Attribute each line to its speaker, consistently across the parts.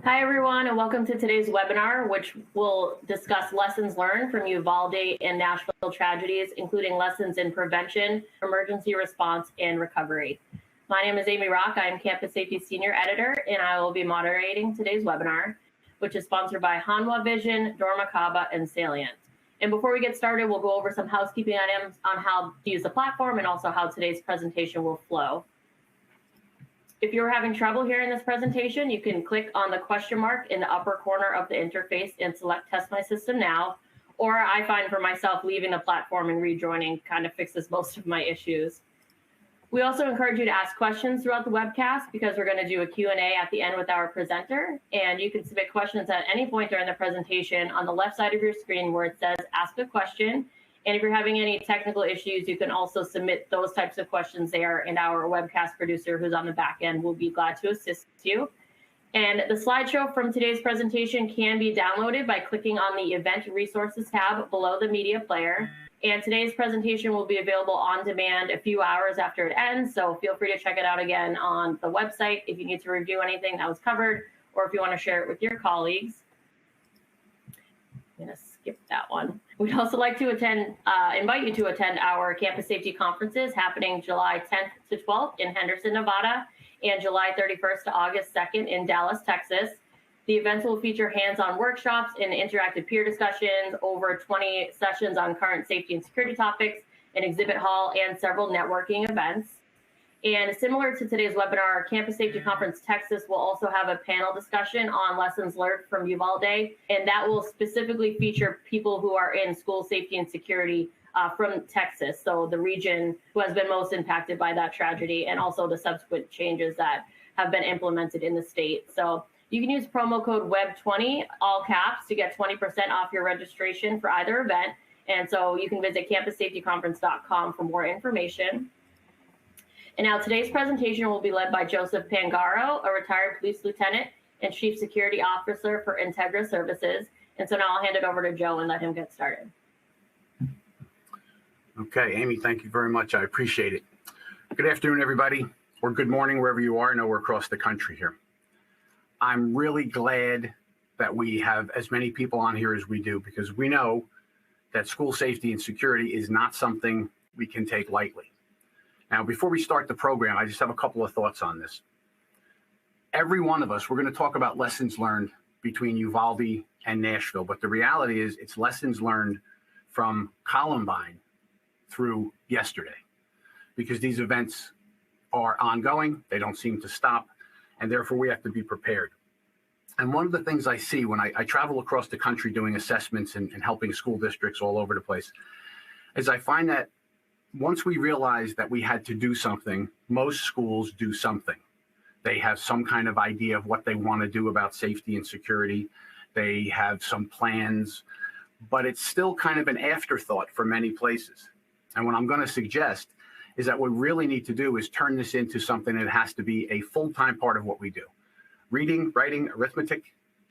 Speaker 1: Hi, everyone, and welcome to today's webinar, which will discuss lessons learned from Uvalde and Nashville tragedies, including lessons in prevention, emergency response, and recovery. My name is Amy Rock. I am Campus Safety Senior Editor, and I will be moderating today's webinar, which is sponsored by Hanwha Vision, Dormakaba, and Salient. And before we get started, we'll go over some housekeeping items on how to use the platform and also how today's presentation will flow. If you're having trouble hearing this presentation, you can click on the question mark in the upper corner of the interface and select Test My System Now. Or I find for myself leaving the platform and rejoining kind of fixes most of my issues. We also encourage you to ask questions throughout the webcast because we're going to do a Q&A at the end with our presenter. And you can submit questions at any point during the presentation on the left side of your screen where it says Ask a Question. And if you're having any technical issues, you can also submit those types of questions there, and our webcast producer who's on the back end will be glad to assist you. And the slideshow from today's presentation can be downloaded by clicking on the Event Resources tab below the media player. And today's presentation will be available on demand a few hours after it ends, so feel free to check it out again on the website if you need to review anything that was covered, or if you want to share it with your colleagues. I'm going to skip that one. We'd also like to invite you to attend our campus safety conferences happening July 10th to 12th in Henderson, Nevada, and July 31st to August 2nd in Dallas, Texas. The events will feature hands-on workshops and interactive peer discussions, over 20 sessions on current safety and security topics, an exhibit hall, and several networking events. And similar to today's webinar, our Campus Safety Conference Texas will also have a panel discussion on lessons learned from Uvalde, and that will specifically feature people who are in school safety and security from Texas, so the region who has been most impacted by that tragedy, and also the subsequent changes that have been implemented in the state. So you can use promo code WEB20, all caps, to get 20% off your registration for either event. And so you can visit campussafetyconference.com for more information. And now today's presentation will be led by Joseph Pangaro, a retired police lieutenant and chief security officer for Integra Services. And so now I'll hand it over to Joe and let him get started.
Speaker 2: Okay, Amy, thank you very much. I appreciate it. Good afternoon, everybody, or good morning, wherever you are. I know we're across the country here. I'm really glad that we have as many people on here as we do, because we know that school safety and security is not something we can take lightly. Now, before we start the program, I just have a couple of thoughts on this. Every one of us, we're going to talk about lessons learned between Uvalde and Nashville, but the reality is it's lessons learned from Columbine through yesterday, because these events are ongoing, they don't seem to stop, and therefore we have to be prepared. And one of the things I see when I travel across the country doing assessments and helping school districts all over the place, is I find that once we realized that we had to do something, most schools do something. They have some kind of idea of what they want to do about safety and security. They have some plans, but it's still kind of an afterthought for many places. And what I'm going to suggest is that what we really need to do is turn this into something that has to be a full-time part of what we do. Reading, writing, arithmetic,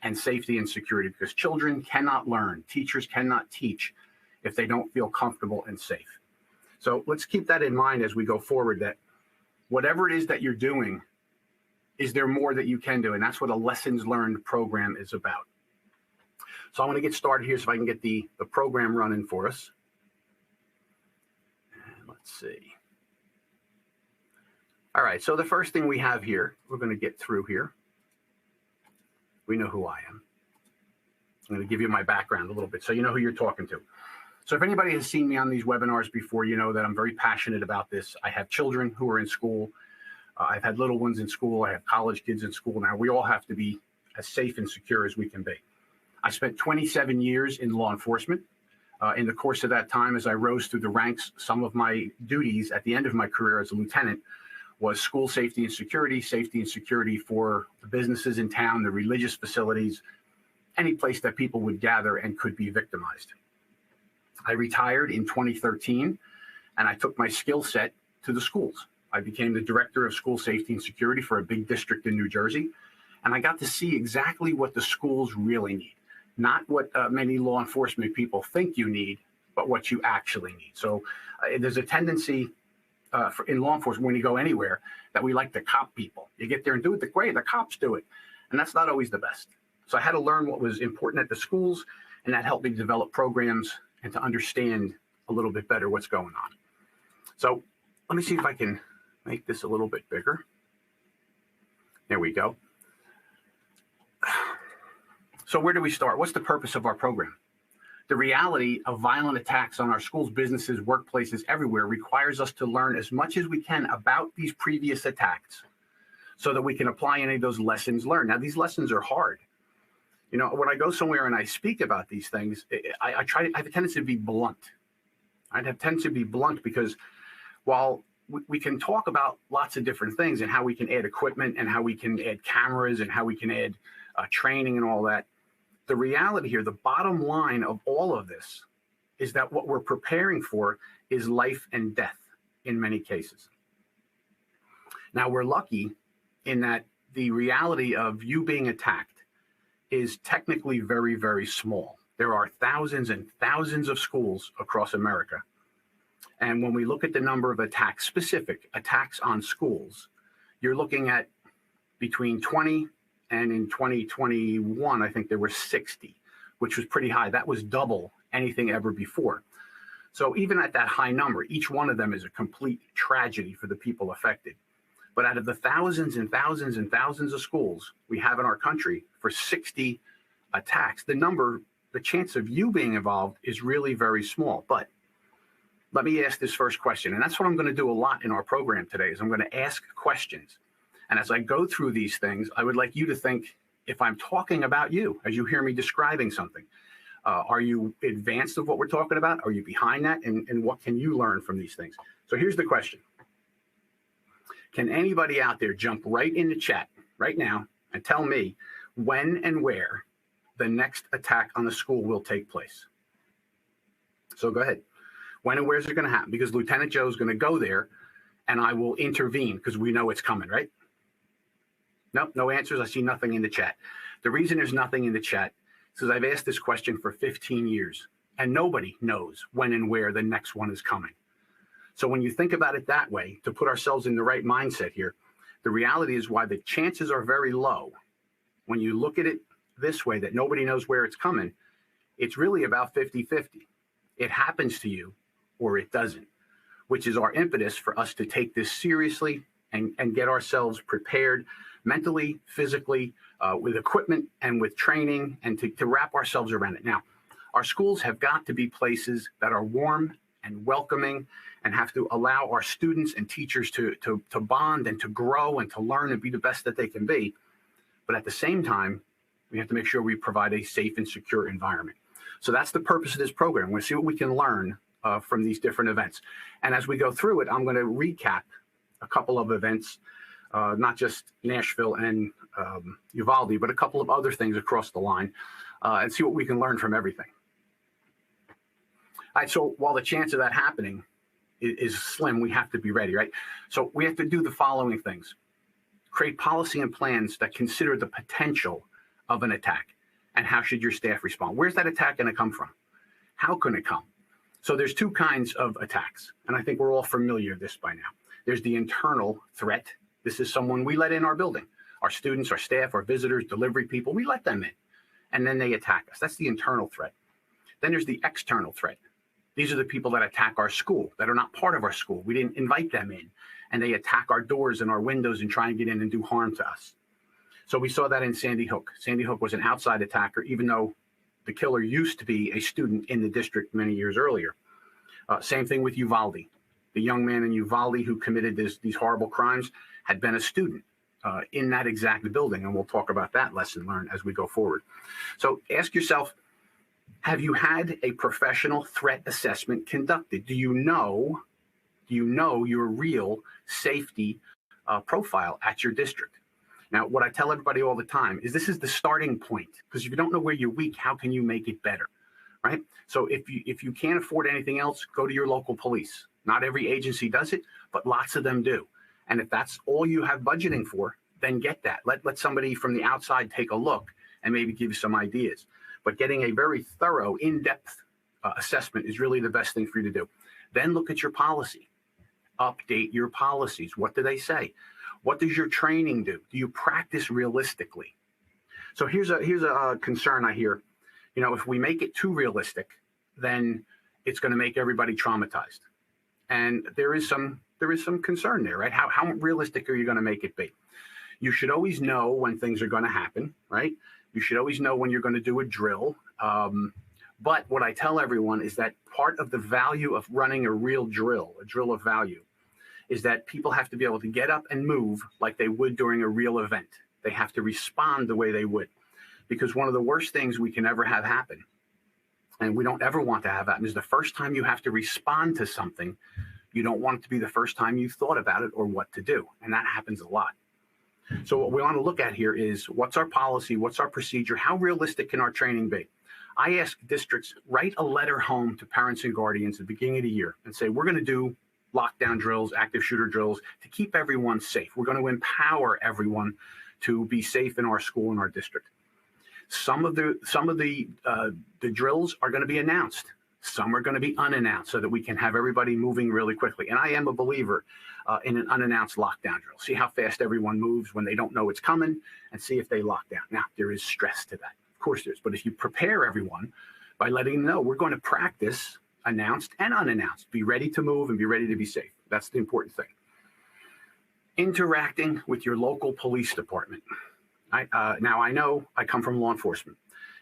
Speaker 2: and safety and security, because children cannot learn, teachers cannot teach if they don't feel comfortable and safe. So let's keep that in mind as we go forward, that whatever it is that you're doing, is there more that you can do? And that's what a lessons learned program is about. So I want to get started here so if I can get the program running for us. And let's see. All right, so the first thing we have here, we're going to get through here. We know who I am. I'm going to give you my background a little bit so you know who you're talking to. So if anybody has seen me on these webinars before, you know that I'm very passionate about this. I have children who are in school. I've had little ones in school. I have college kids in school now. We all have to be as safe and secure as we can be. I spent 27 years in law enforcement. In the course of that time, as I rose through the ranks, some of my duties at the end of my career as a lieutenant was school safety and security for the businesses in town, the religious facilities, any place that people would gather and could be victimized. I retired in 2013, and I took my skill set to the schools. I became the director of school safety and security for a big district in New Jersey, and I got to see exactly what the schools really need, not what many law enforcement people think you need, but what you actually need. So there's a tendency in law enforcement when you go anywhere that we like to cop people. You get there and do it, great, the cops do it. And that's not always the best. So I had to learn what was important at the schools, and that helped me develop programs and to understand a little bit better what's going on. So let me see if I can make this a little bit bigger. There we go. So where do we start? What's the purpose of our program? The reality of violent attacks on our schools, businesses, workplaces, everywhere requires us to learn as much as we can about these previous attacks so that we can apply any of those lessons learned. Now, these lessons are hard. You know, when I go somewhere and I speak about these things, I have a tendency to be blunt. I'd have tendency to be blunt because while we can talk about lots of different things and how we can add equipment and how we can add cameras and how we can add training and all that, the reality here, the bottom line of all of this is that what we're preparing for is life and death in many cases. Now, we're lucky in that the reality of you being attacked is technically very, very small. There are thousands and thousands of schools across America. And when we look at the number of attacks, specific attacks on schools, you're looking at between 20 and in 2021, I think there were 60, which was pretty high. That was double anything ever before. So even at that high number, each one of them is a complete tragedy for the people affected. But out of the thousands and thousands and thousands of schools we have in our country, for 60 attacks, the chance of you being involved is really very small. But let me ask this first question. And that's what I'm going to do a lot in our program today, is I'm going to ask questions. And as I go through these things, I would like you to think, if I'm talking about you, as you hear me describing something, are you advanced of what we're talking about? Are you behind that? And what can you learn from these things? So here's the question. Can anybody out there jump right in the chat right now and tell me when and where the next attack on the school will take place? So go ahead. When and where is it going to happen? Because Lieutenant Joe is going to go there and I will intervene because we know it's coming, right? Nope, no answers. I see nothing in the chat. The reason there's nothing in the chat is because I've asked this question for 15 years and nobody knows when and where the next one is coming. So when you think about it that way, to put ourselves in the right mindset here, the reality is why the chances are very low. When you look at it this way, that nobody knows where it's coming, it's really about 50-50. It happens to you or it doesn't, which is our impetus for us to take this seriously and get ourselves prepared mentally, physically, with equipment and with training, and to wrap ourselves around it. Now, our schools have got to be places that are warm and welcoming and have to allow our students and teachers to bond and to grow and to learn and be the best that they can be. But at the same time, we have to make sure we provide a safe and secure environment. So that's the purpose of this program. We're going to see what we can learn from these different events. And as we go through it, I'm going to recap a couple of events, not just Nashville and Uvalde, but a couple of other things across the line, and see what we can learn from everything. All right, so while the chance of that happening is slim, we have to be ready, right? So we have to do the following things. Create policy and plans that consider the potential of an attack and how should your staff respond. Where's that attack going to come from? How can it come? So there's two kinds of attacks, and I think we're all familiar with this by now. There's the internal threat. This is someone we let in our building. Our students, our staff, our visitors, delivery people, we let them in, and then they attack us. That's the internal threat. Then there's the external threat. These are the people that attack our school, that are not part of our school. We didn't invite them in, and they attack our doors and our windows and try and get in and do harm to us. So we saw that in Sandy Hook. Sandy Hook was an outside attacker, even though the killer used to be a student in the district many years earlier. Same thing with Uvalde. The young man in Uvalde who committed these horrible crimes had been a student in that exact building, and we'll talk about that lesson learned as we go forward. So ask yourself, have you had a professional threat assessment conducted? Do you know your real safety profile at your district? Now, what I tell everybody all the time is this is the starting point, because if you don't know where you're weak, how can you make it better, right? So if you can't afford anything else, go to your local police. Not every agency does it, but lots of them do. And if that's all you have budgeting for, then get that. Let somebody from the outside take a look and maybe give you some ideas. But getting a very thorough, in-depth assessment is really the best thing for you to do. Then look at your policy. Update your policies. What do they say? What does your training do? Do you practice realistically? So here's a concern I hear. You know, if we make it too realistic, then it's going to make everybody traumatized. And there is some concern there, right? How realistic are you going to make it be? You should always know when things are going to happen, right? You should always know when you're going to do a drill. But what I tell everyone is that part of the value of running a real drill, a drill of value, is that people have to be able to get up and move like they would during a real event. They have to respond the way they would. Because one of the worst things we can ever have happen, and we don't ever want to have happen, is the first time you have to respond to something, you don't want it to be the first time you thought about it or what to do. And that happens a lot. So what we want to look at here is what's our policy, what's our procedure, how realistic can our training be? I ask districts, write a letter home to parents and guardians at the beginning of the year and say, we're going to do lockdown drills, active shooter drills to keep everyone safe. We're going to empower everyone to be safe in our school and our district. Some of the drills are going to be announced. Some are going to be unannounced so that we can have everybody moving really quickly. And I am a believer in an unannounced lockdown drill. See how fast everyone moves when they don't know it's coming and see if they lock down. Now, there is stress to that. Of course there's. But if you prepare everyone by letting them know we're going to practice announced and unannounced, be ready to move and be ready to be safe. That's the important thing. Interacting with your local police department. Now, I know I come from law enforcement,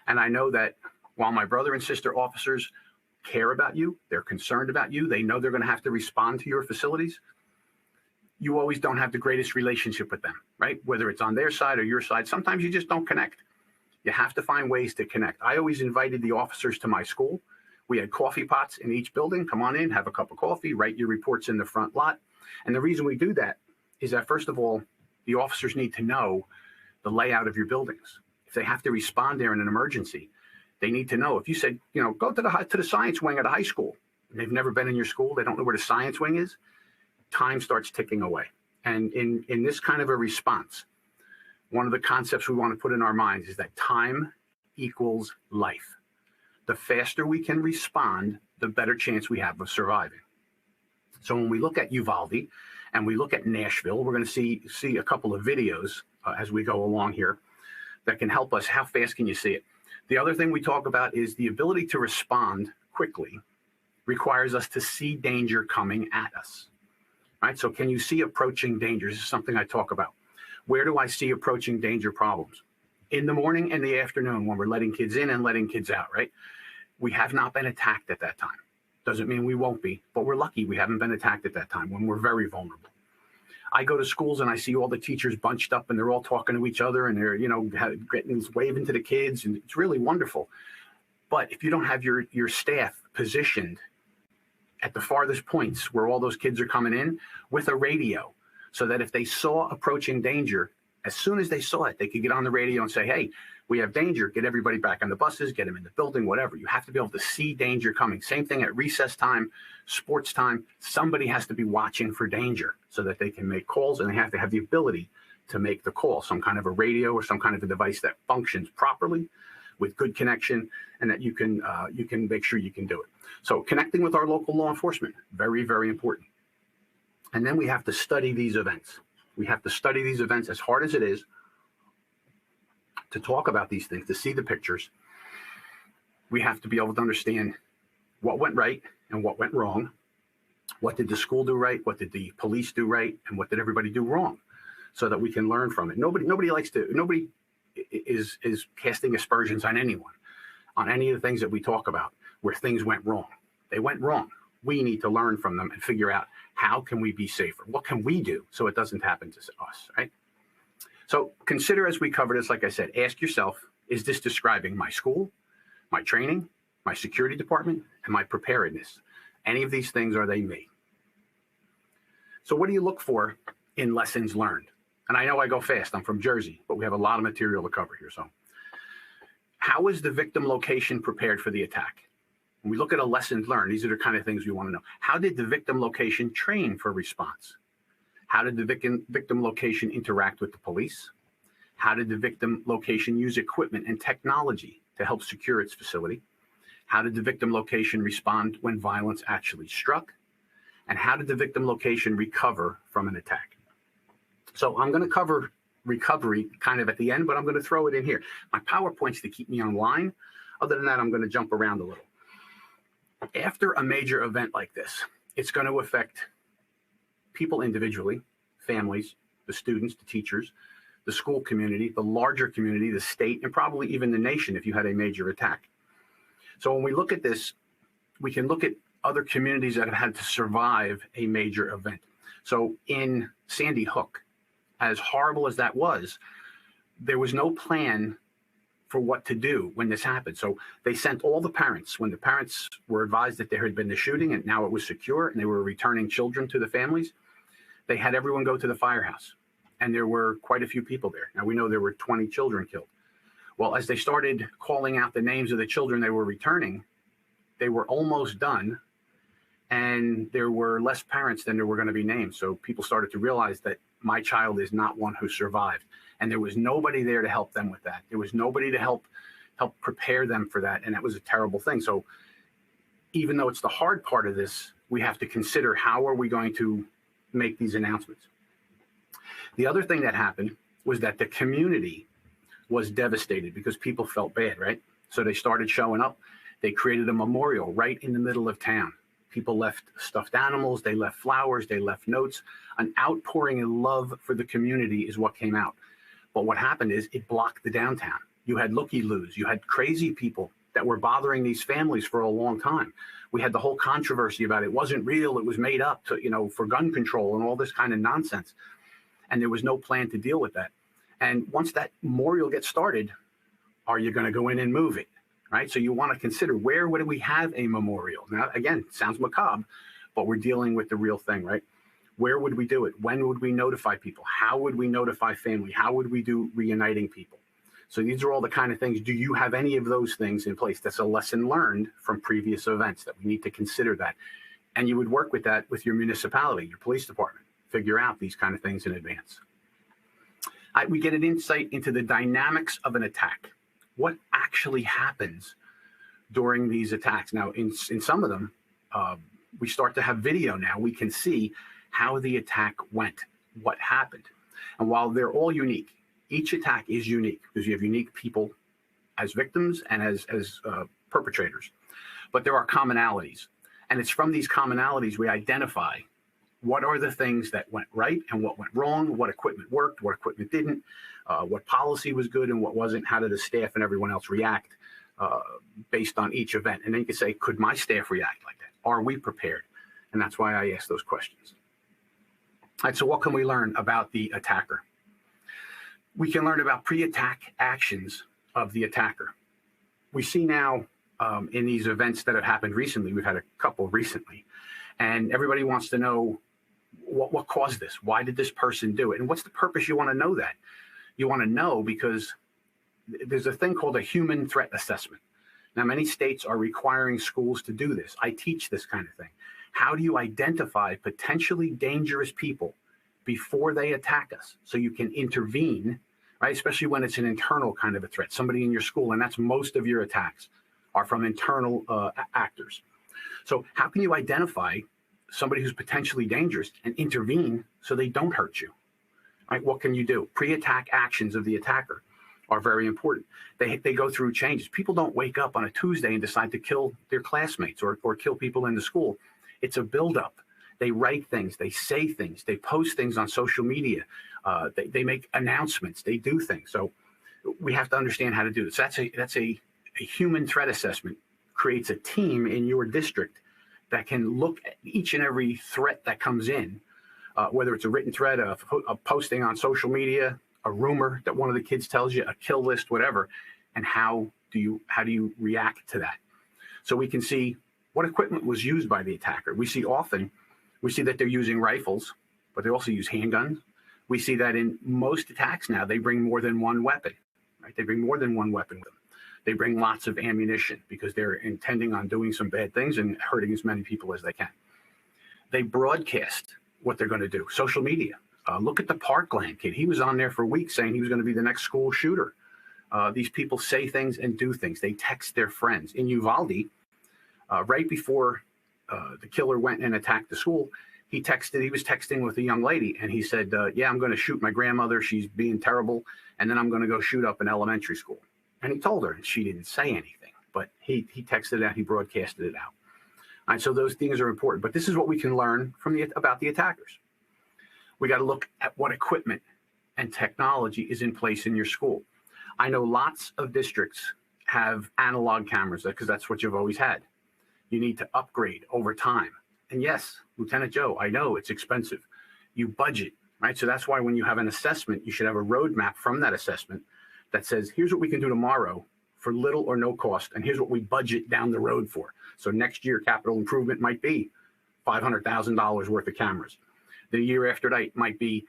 Speaker 2: and I know that while my brother and sister officers care about you, they're concerned about you, they know they're going to have to respond to your facilities, you always don't have the greatest relationship with them, right? Whether it's on their side or your side, sometimes you just don't connect. You have to find ways to connect. I always invited the officers to my school. We had coffee pots in each building. Come on in, have a cup of coffee, write your reports in the front lot. And the reason we do that is that, first of all, the officers need to know the layout of your buildings. If they have to respond there in an emergency, they need to know. If you said, you know, go to the science wing at a high school, and they've never been in your school, they don't know where the science wing is, time starts ticking away. And in this kind of a response, one of the concepts we want to put in our minds is that time equals life. The faster we can respond, the better chance we have of surviving. So when we look at Uvalde and we look at Nashville, we're going to see a couple of videos as we go along here that can help us. How fast can you see it? The other thing we talk about is the ability to respond quickly requires us to see danger coming at us. Right? So can you see approaching danger? This is something I talk about. Where do I see approaching danger problems? In the morning and the afternoon when we're letting kids in and letting kids out, right? We have not been attacked at that time. Doesn't mean we won't be, but we're lucky we haven't been attacked at that time when we're very vulnerable. I go to schools and I see all the teachers bunched up and they're all talking to each other and they're, you know, waving to the kids, and it's really wonderful. But if you don't have your staff positioned at the farthest points where all those kids are coming in with a radio, so that if they saw approaching danger, as soon as they saw it, they could get on the radio and say, hey, we have danger, get everybody back on the buses, get them in the building, whatever. You have to be able to see danger coming. Same thing at recess time, sports time. Somebody has to be watching for danger so that they can make calls, and they have to have the ability to make the call, some kind of a radio or some kind of a device that functions properly with good connection, and that you can make sure you can do it. So connecting with our local law enforcement, very, very important. And then we have to study these events. We have to study these events as hard as it is to talk about these things, to see the pictures. We have to be able to understand what went right and what went wrong. What did the school do right? What did the police do right? And what did everybody do wrong? So that we can learn from it. Nobody is casting aspersions on anyone, on any of the things that we talk about where things went wrong. They went wrong. We need to learn from them and figure out how can we be safer? What can we do so it doesn't happen to us, right? So consider, as we cover this, like I said, ask yourself, is this describing my school, my training, my security department, and my preparedness? Any of these things, are they me? So what do you look for in lessons learned? And I know I go fast, I'm from Jersey, but we have a lot of material to cover here. So how is the victim location prepared for the attack? When we look at a lessons learned, these are the kind of things we want to know. How did the victim location train for response? How did the victim location interact with the police? How did the victim location use equipment and technology to help secure its facility? How did the victim location respond when violence actually struck? And how did the victim location recover from an attack? So I'm going to cover recovery kind of at the end, but I'm going to throw it in here. My PowerPoint's to keep me online. Other than that, I'm going to jump around a little. After a major event like this, it's going to affect people individually, families, the students, the teachers, the school community, the larger community, the state, and probably even the nation if you had a major attack. So when we look at this, we can look at other communities that have had to survive a major event. So in Sandy Hook, as horrible as that was, there was no plan for what to do when this happened. So they sent all the parents, when the parents were advised that there had been the shooting and now it was secure and they were returning children to the families, they had everyone go to the firehouse. And there were quite a few people there. Now we know there were 20 children killed. Well, as they started calling out the names of the children they were returning, they were almost done. And there were less parents than there were going to be named. So people started to realize that my child is not one who survived. And there was nobody there to help them with that. There was nobody to help prepare them for that. And that was a terrible thing. So even though it's the hard part of this, we have to consider how are we going to make these announcements. The other thing that happened was that the community was devastated because people felt bad, right? So they started showing up. They created a memorial right in the middle of town. People left stuffed animals, they left flowers, they left notes. An outpouring of love for the community is what came out. But what happened is it blocked the downtown. You had looky-loos, you had crazy people that were bothering these families for a long time. We had the whole controversy about it wasn't real, it was made up to, for gun control and all this kind of nonsense. And there was no plan to deal with that. And once that memorial gets started, are you going to go in and move it? Right? So you want to consider where would we have a memorial? Now, again, it sounds macabre, but we're dealing with the real thing, right? Where would we do it? When would we notify people? How would we notify family? How would we do reuniting people? So these are all the kind of things. Do you have any of those things in place? That's a lesson learned from previous events that we need to consider that. And you would work with that with your municipality, your police department, figure out these kind of things in advance. We get an insight into the dynamics of an attack. What actually happens during these attacks? Now, in some of them, we start to have video now. We can see how the attack went, what happened. And while they're all unique, each attack is unique because you have unique people as victims and as perpetrators. But there are commonalities. And it's from these commonalities we identify what are the things that went right and what went wrong, what equipment worked, what equipment didn't, what policy was good and what wasn't, how did the staff and everyone else react based on each event. And then you can say, could my staff react like that? Are we prepared? And that's why I ask those questions. All right, so what can we learn about the attacker? We can learn about pre-attack actions of the attacker. We see now in these events that have happened recently, we've had a couple recently, and everybody wants to know what caused this? Why did this person do it? And what's the purpose you want to know that? You want to know because there's a thing called a human threat assessment. Now, many states are requiring schools to do this. I teach this kind of thing. How do you identify potentially dangerous people before they attack us so you can intervene, right? Especially when it's an internal kind of a threat, somebody in your school, and that's most of your attacks are from internal actors. So how can you identify somebody who's potentially dangerous and intervene so they don't hurt you? Right? What can you do? Pre-attack actions of the attacker are very important. They go through changes. People don't wake up on a Tuesday and decide to kill their classmates or kill people in the school. It's a buildup. They write things, they say things, they post things on social media, they make announcements, they do things. So we have to understand how to do this. That's a human threat assessment, creates a team in your district that can look at each and every threat that comes in, whether it's a written threat, a posting on social media, a rumor that one of the kids tells you, a kill list, whatever, and how do you react to that? So we can see what equipment was used by the attacker. We see that they're using rifles, but they also use handguns. We see that in most attacks now, they bring more than one weapon, right? They bring more than one weapon with them. They bring lots of ammunition because they're intending on doing some bad things and hurting as many people as they can. They broadcast what they're going to do. Social media. Look at the Parkland kid. He was on there for weeks saying he was going to be the next school shooter. These people say things and do things. They text their friends. In Uvalde, right before the killer went and attacked the school, he was texting with a young lady, and he said, yeah, I'm going to shoot my grandmother. She's being terrible. And then I'm going to go shoot up an elementary school. And he told her, and she didn't say anything, but he texted it out. He broadcasted it out. All right, so those things are important. But this is what we can learn about the attackers. We got to look at what equipment and technology is in place in your school. I know lots of districts have analog cameras because that's what you've always had. You need to upgrade over time. And yes, Lieutenant Joe, I know it's expensive. You budget, right? So that's why when you have an assessment, you should have a roadmap from that assessment that says, here's what we can do tomorrow for little or no cost, and here's what we budget down the road for. So next year, capital improvement might be $500,000 worth of cameras. The year after that might be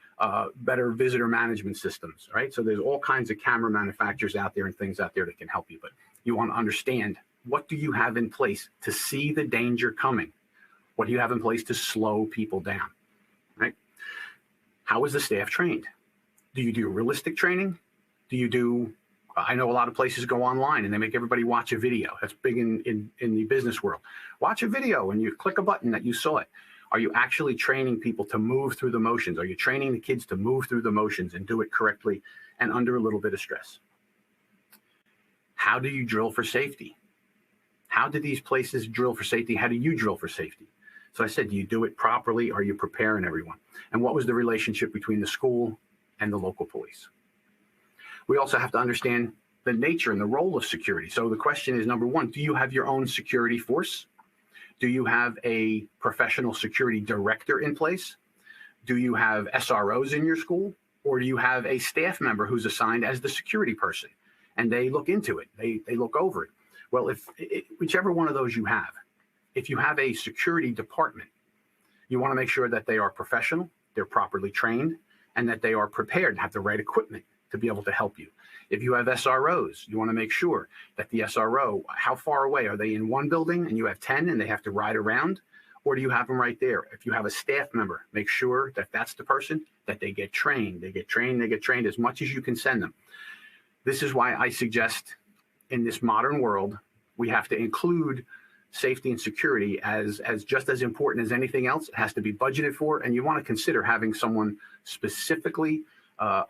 Speaker 2: better visitor management systems, right? So there's all kinds of camera manufacturers out there and things out there that can help you. But you want to understand, what do you have in place to see the danger coming? What do you have in place to slow people down, right? How is the staff trained? Do you do realistic training? Do you do, I know a lot of places go online and they make everybody watch a video. That's big in the business world. Watch a video and you click a button that you saw it. Are you actually training people to move through the motions? Are you training the kids to move through the motions and do it correctly and under a little bit of stress? How do you drill for safety? How do these places drill for safety? How do you drill for safety? So I said, do you do it properly? Are you preparing everyone? And what was the relationship between the school and the local police? We also have to understand the nature and the role of security. So the question is, number one, do you have your own security force? Do you have a professional security director in place? Do you have SROs in your school? Or do you have a staff member who's assigned as the security person? And they look into it, they look over it. Well, whichever one of those you have, if you have a security department, you want to make sure that they are professional, they're properly trained, and that they are prepared and have the right equipment to be able to help you. If you have SROs, you want to make sure that the SRO, how far away? Are they in one building and you have 10 and they have to ride around? Or do you have them right there? If you have a staff member, make sure that that's the person, that they get trained. They get trained as much as you can send them. This is why I suggest in this modern world, we have to include safety and security as just as important as anything else. It has to be budgeted for, and you want to consider having someone specifically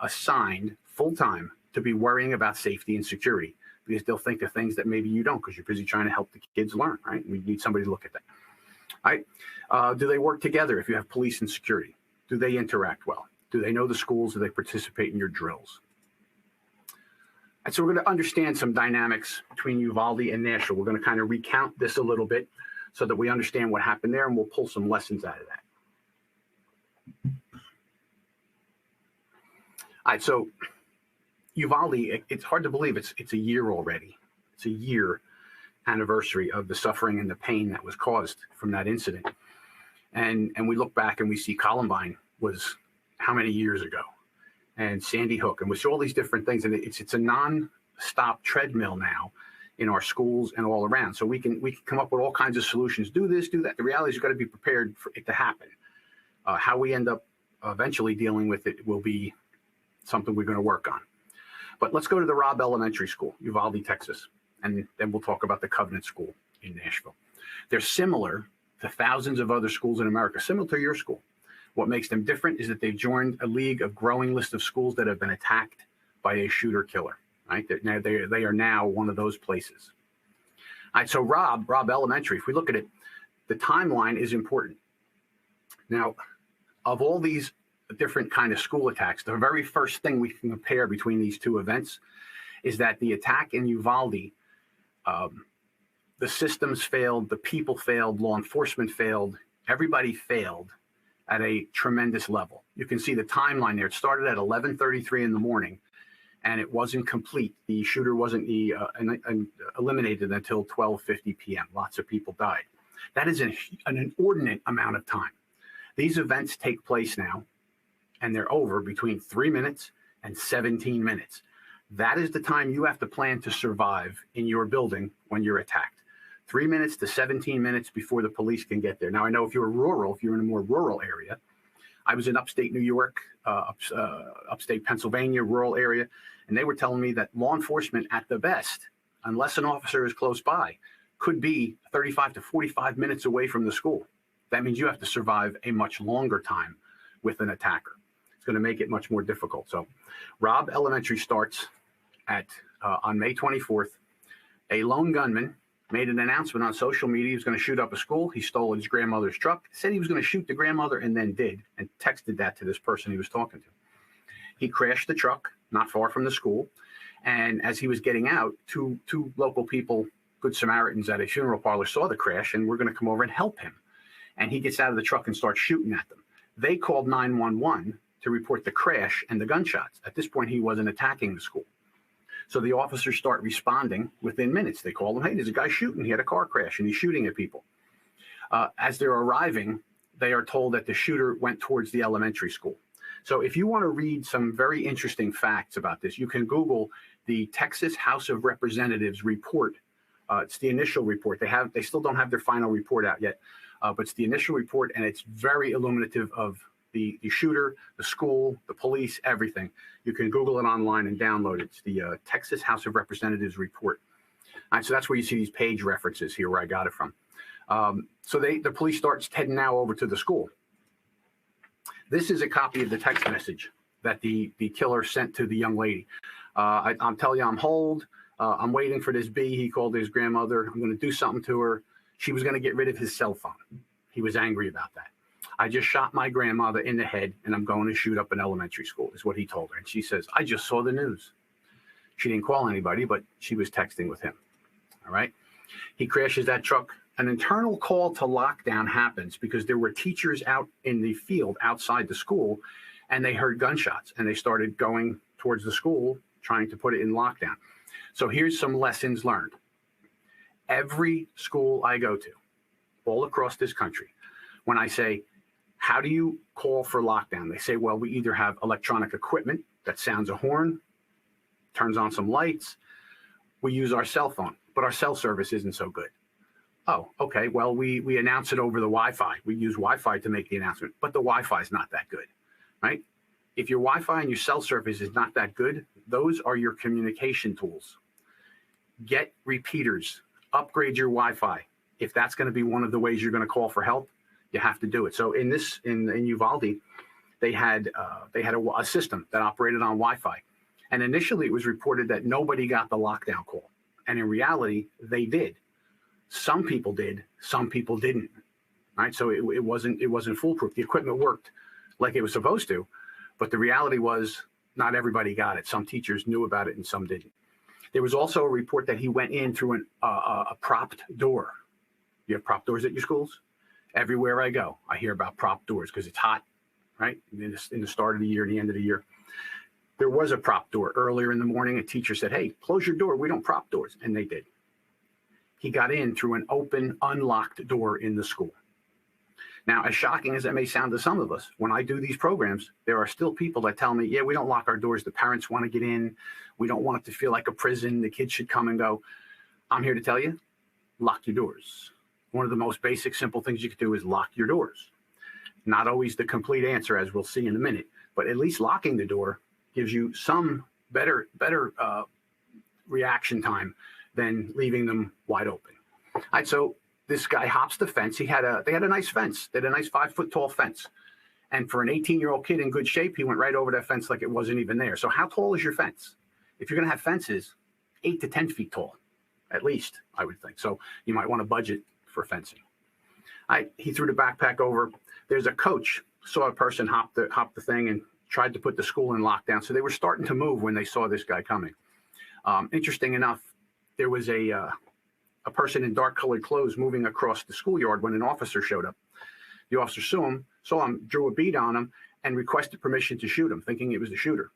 Speaker 2: assigned full-time to be worrying about safety and security, because they'll think of things that maybe you don't because you're busy trying to help the kids learn, right? We need somebody to look at that. All right. Do they work together if you have police and security? Do they interact well? Do they know the schools? Do they participate in your drills? And so we're going to understand some dynamics between Uvalde and Nashville. We're going to kind of recount this a little bit so that we understand what happened there, and we'll pull some lessons out of that. All right, so Uvalde, it's hard to believe it's a year already. It's a year anniversary of the suffering and the pain that was caused from that incident. And we look back and we see Columbine was how many years ago? And Sandy Hook, and we see all these different things. And it's a non-stop treadmill now in our schools and all around. So we can come up with all kinds of solutions. Do this, do that. The reality is you've got to be prepared for it to happen. How we end up eventually dealing with it will be something we're going to work on. But let's go to the Robb Elementary School, Uvalde, Texas, and then we'll talk about the Covenant School in Nashville. They're similar to thousands of other schools in America, similar to your school. What makes them different is that they've joined a league of growing list of schools that have been attacked by a shooter killer. Right? They are now one of those places. All right, so Robb Elementary, if we look at it, the timeline is important. Now, of all these different kind of school attacks, the very first thing we can compare between these two events is that the attack in Uvalde, the systems failed, the people failed, law enforcement failed, everybody failed at a tremendous level. You can see the timeline there. It started at 11:33 in the morning, and it wasn't complete. The shooter wasn't eliminated until 12:50 p.m. Lots of people died. That is an inordinate amount of time. These events take place now, and they're over between 3 minutes and 17 minutes. That is the time you have to plan to survive in your building when you're attacked. 3 minutes to 17 minutes before the police can get there. Now, I know if you're rural, if you're in a more rural area, I was in upstate New York, upstate Pennsylvania, rural area, and they were telling me that law enforcement at the best, unless an officer is close by, could be 35 to 45 minutes away from the school. That means you have to survive a much longer time with an attacker. It's going to make it much more difficult. So Robb Elementary starts at on May 24th. A lone gunman made an announcement on social media he was going to shoot up a school. He stole his grandmother's truck, said he was going to shoot the grandmother, and then did, and texted that to this person he was talking to. He crashed the truck not far from the school, and as he was getting out, two local people, Good Samaritans at a funeral parlor, saw the crash and were going to come over and help him. And he gets out of the truck and starts shooting at them. They called 911 to report the crash and the gunshots. At this point, he wasn't attacking the school. So the officers start responding within minutes. They call him, hey, there's a guy shooting. He had a car crash and he's shooting at people. As they're arriving, they are told that the shooter went towards the elementary school. So if you want to read some very interesting facts about this, you can Google the Texas House of Representatives report. It's the initial report. They still don't have their final report out yet, but it's the initial report, and it's very illuminative of the shooter, the school, the police, everything. You can Google it online and download it. It's the Texas House of Representatives report. All right, so that's where you see these page references here, where I got it from. So the police starts heading now over to the school. This is a copy of the text message that the killer sent to the young lady. I'm telling you, I'm hold. I'm waiting for this B. He called his grandmother. I'm going to do something to her. She was going to get rid of his cell phone. He was angry about that. I just shot my grandmother in the head, and I'm going to shoot up an elementary school, is what he told her. And she says, I just saw the news. She didn't call anybody, but she was texting with him. All right. He crashes that truck. An internal call to lockdown happens because there were teachers out in the field outside the school, and they heard gunshots, and they started going towards the school, trying to put it in lockdown. So here's some lessons learned. Every school I go to, all across this country, when I say, how do you call for lockdown? They say, well, we either have electronic equipment that sounds a horn, turns on some lights. We use our cell phone, but our cell service isn't so good. Oh, okay. Well, we announce it over the Wi-Fi. We use Wi-Fi to make the announcement, but the Wi-Fi is not that good, right? If your Wi-Fi and your cell service is not that good, those are your communication tools. Get repeaters, upgrade your Wi-Fi. If that's going to be one of the ways you're going to call for help, you have to do it. So in Uvalde, they had a system that operated on Wi-Fi. And initially it was reported that nobody got the lockdown call. And in reality, they did. Some people did, some people didn't. Right? So it wasn't foolproof. The equipment worked like it was supposed to, but the reality was not everybody got it. Some teachers knew about it and some didn't. There was also a report that he went in through a propped door. You have prop doors at your schools? Everywhere I go, I hear about prop doors because it's hot, right? In the start of the year, the end of the year. There was a prop door earlier in the morning. A teacher said, hey, close your door. We don't prop doors. And they did. He got in through an open, unlocked door in the school. Now, as shocking as that may sound to some of us, when I do these programs, there are still people that tell me, yeah, we don't lock our doors. The parents want to get in. We don't want it to feel like a prison. The kids should come and go. I'm here to tell you, lock your doors. One of the most basic, simple things you can do is lock your doors. Not always the complete answer, as we'll see in a minute, but at least locking the door gives you some better reaction time than leaving them wide open. All right, so this guy hops the fence. They had a nice fence. They had a nice 5-foot tall fence. And for an 18-year-old kid in good shape, he went right over that fence like it wasn't even there. So how tall is your fence? If you're going to have fences, 8 to 10 feet tall, at least, I would think. So you might want to budget for fencing. He threw the backpack over. There's a coach, saw a person hop the thing and tried to put the school in lockdown. So they were starting to move when they saw this guy coming. Interesting enough, there was a person in dark colored clothes moving across the schoolyard when an officer showed up. The officer saw him, drew a bead on him, and requested permission to shoot him, thinking it was the shooter.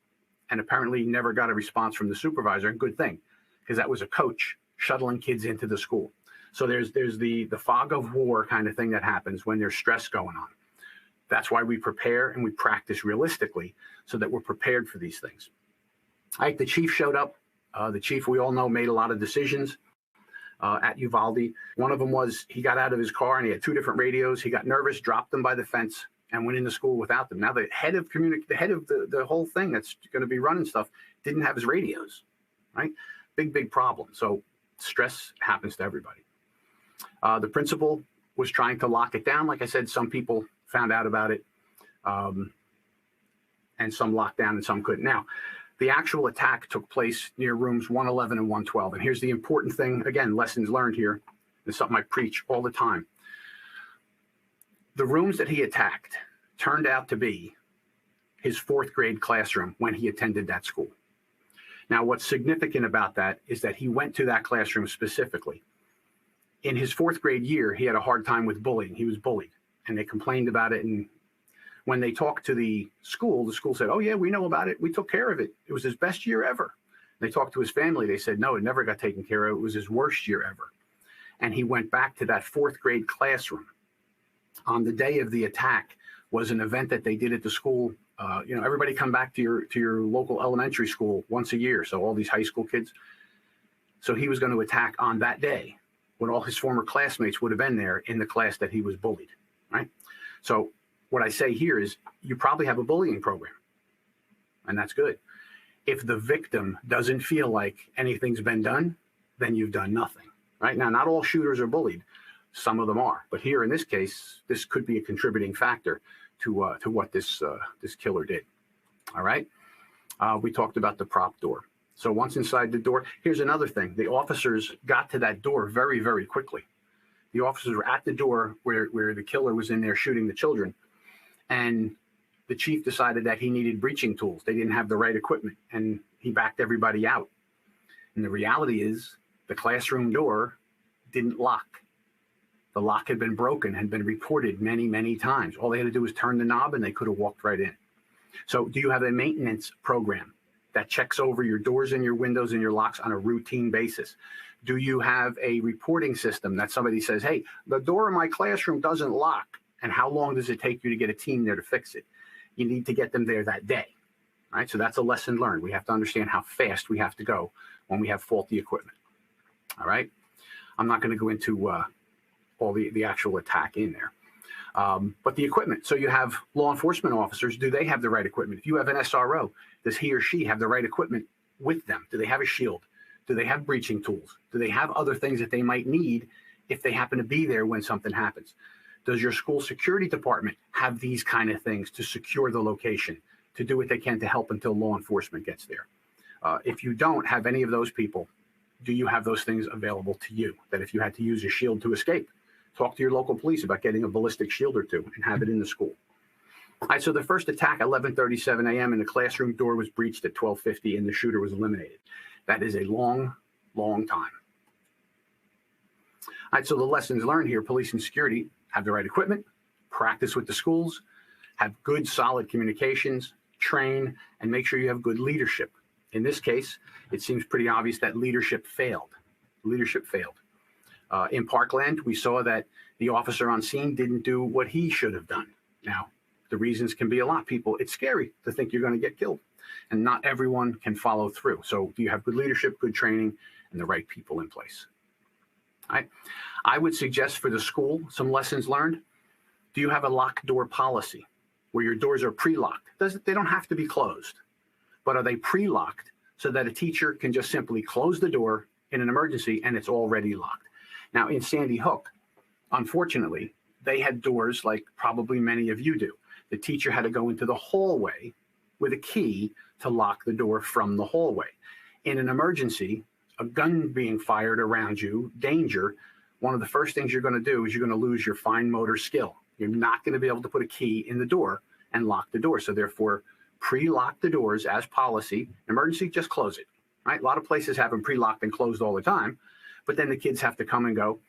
Speaker 2: And apparently never got a response from the supervisor. Good thing, because that was a coach shuttling kids into the school. So there's the fog of war kind of thing that happens when there's stress going on. That's why we prepare and we practice realistically so that we're prepared for these things. The chief showed up. The chief, we all know, made a lot of decisions at Uvalde. One of them was he got out of his car and he had 2 different radios. He got nervous, dropped them by the fence, and went into school without them. Now the head of the whole thing that's going to be running stuff didn't have his radios, right? Big problem. So stress happens to everybody. The principal was trying to lock it down. Like I said, some people found out about it, and some locked down and some couldn't. Now, the actual attack took place near rooms 111 and 112. And here's the important thing, again, lessons learned here. It's something I preach all the time. The rooms that he attacked turned out to be his fourth grade classroom when he attended that school. Now, what's significant about that is that he went to that classroom specifically. In his fourth grade year, he had a hard time with bullying. He was bullied, and they complained about it. And when they talked to the school said, oh, yeah, we know about it. We took care of it. It was his best year ever. They talked to his family. They said, no, it never got taken care of. It was his worst year ever. And he went back to that fourth grade classroom. On the day of the attack was an event that they did at the school. Everybody come back to your local elementary school once a year. So all these high school kids. So he was going to attack on that day when all his former classmates would have been there in the class that he was bullied, right? So what I say here is you probably have a bullying program, and that's good. If the victim doesn't feel like anything's been done, then you've done nothing, right? Now, not all shooters are bullied. Some of them are. But here in this case, this could be a contributing factor to what this killer did, all right? We talked about the prop door. So once inside the door, here's another thing. The officers got to that door very, very quickly. The officers were at the door where the killer was in there shooting the children. And the chief decided that he needed breaching tools. They didn't have the right equipment, and he backed everybody out. And the reality is the classroom door didn't lock. The lock had been broken, had been reported many, many times. All they had to do was turn the knob, and they could have walked right in. So do you have a maintenance program that checks over your doors and your windows and your locks on a routine basis? Do you have a reporting system that somebody says, hey, the door in my classroom doesn't lock, and how long does it take you to get a team there to fix it? You need to get them there that day, right? So that's a lesson learned. We have to understand how fast we have to go when we have faulty equipment, all right? I'm not going to go into all the actual attack in there. But the equipment, so you have law enforcement officers, do they have the right equipment? If you have an SRO, does he or she have the right equipment with them? Do they have a shield? Do they have breaching tools? Do they have other things that they might need if they happen to be there when something happens? Does your school security department have these kind of things to secure the location, to do what they can to help until law enforcement gets there? If you don't have any of those people, do you have those things available to you? That if you had to use a shield to escape, talk to your local police about getting a ballistic shield or two and have it in the school. All right, so the first attack, 11:37 a.m., and the classroom door was breached at 12:50, and the shooter was eliminated. That is a long, long time. All right, so the lessons learned here, police and security have the right equipment, practice with the schools, have good, solid communications, train, and make sure you have good leadership. In this case, it seems pretty obvious that leadership failed. Leadership failed. In Parkland, we saw that the officer on scene didn't do what he should have done. Now, the reasons can be a lot. People, it's scary to think you're going to get killed, and not everyone can follow through. So do you have good leadership, good training, and the right people in place? All right. I would suggest for the school some lessons learned. Do you have a locked door policy where your doors are pre-locked? They don't have to be closed, but are they pre-locked so that a teacher can just simply close the door in an emergency and it's already locked? Now, in Sandy Hook, unfortunately, they had doors like probably many of you do. The teacher had to go into the hallway with a key to lock the door from the hallway. In an emergency, a gun being fired around you, danger, one of the first things you're going to do is you're going to lose your fine motor skill. You're not going to be able to put a key in the door and lock the door. So therefore, pre-lock the doors as policy. Emergency, just close it. Right? A lot of places have them pre-locked and closed all the time, but then the kids have to come and go.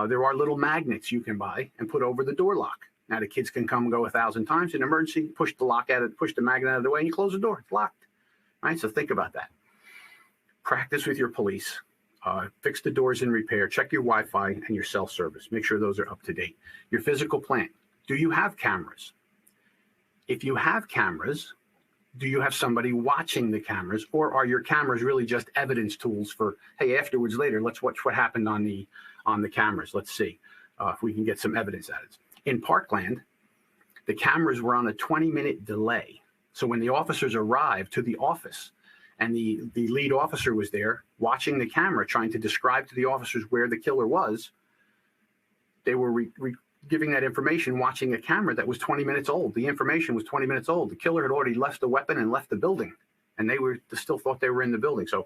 Speaker 2: There are little magnets you can buy and put over the door lock. Now the kids can come and go 1,000 times. In emergency, push the lock out, push the magnet out of the way, and you close the door. It's locked. Right? So think about that. Practice with your police. Fix the doors in repair. Check your Wi-Fi and your cell service. Make sure those are up to date. Your physical plant. Do you have cameras? If you have cameras, do you have somebody watching the cameras, or are your cameras really just evidence tools for, hey, afterwards, later, let's watch what happened on the cameras. Let's see if we can get some evidence out of it. In Parkland, the cameras were on a 20-minute delay. So when the officers arrived to the office and the lead officer was there watching the camera, trying to describe to the officers where the killer was, they were giving that information, watching a camera that was 20 minutes old. The information was 20 minutes old. The killer had already left the weapon and left the building, and they still thought they were in the building. So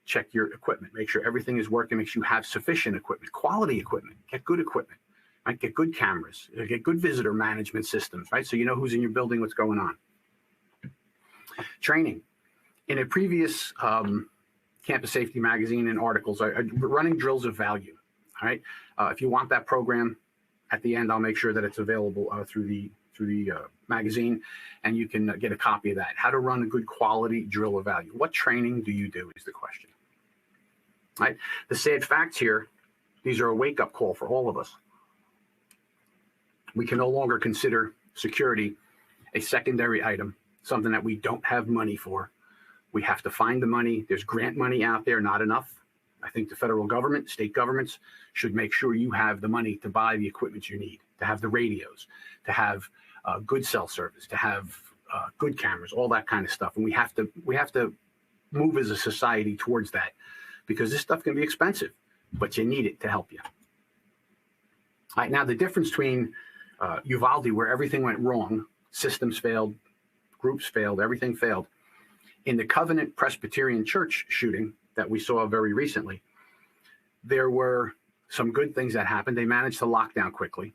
Speaker 2: check your equipment. Make sure everything is working. Make sure you have sufficient equipment, quality equipment. Get good equipment. Right? Get good cameras. Get good visitor management systems, right? So you know who's in your building, what's going on. Training. In a previous Campus Safety magazine and articles, running drills of value. All right. If you want that program, at the end, I'll make sure that it's available through the magazine, and you can get a copy of that. How to run a good quality drill of value. What training do you do is the question. All right. The sad facts here, these are a wake-up call for all of us. We can no longer consider security a secondary item, something that we don't have money for. We have to find the money. There's grant money out there, not enough. I think the federal government, state governments should make sure you have the money to buy the equipment you need, to have the radios, to have good cell service, to have good cameras, all that kind of stuff. And we have to move as a society towards that, because this stuff can be expensive, but you need it to help you. All right, now the difference between Uvalde, where everything went wrong, systems failed, groups failed, everything failed. In the Covenant Presbyterian Church shooting that we saw very recently, there were some good things that happened. They managed to lock down quickly.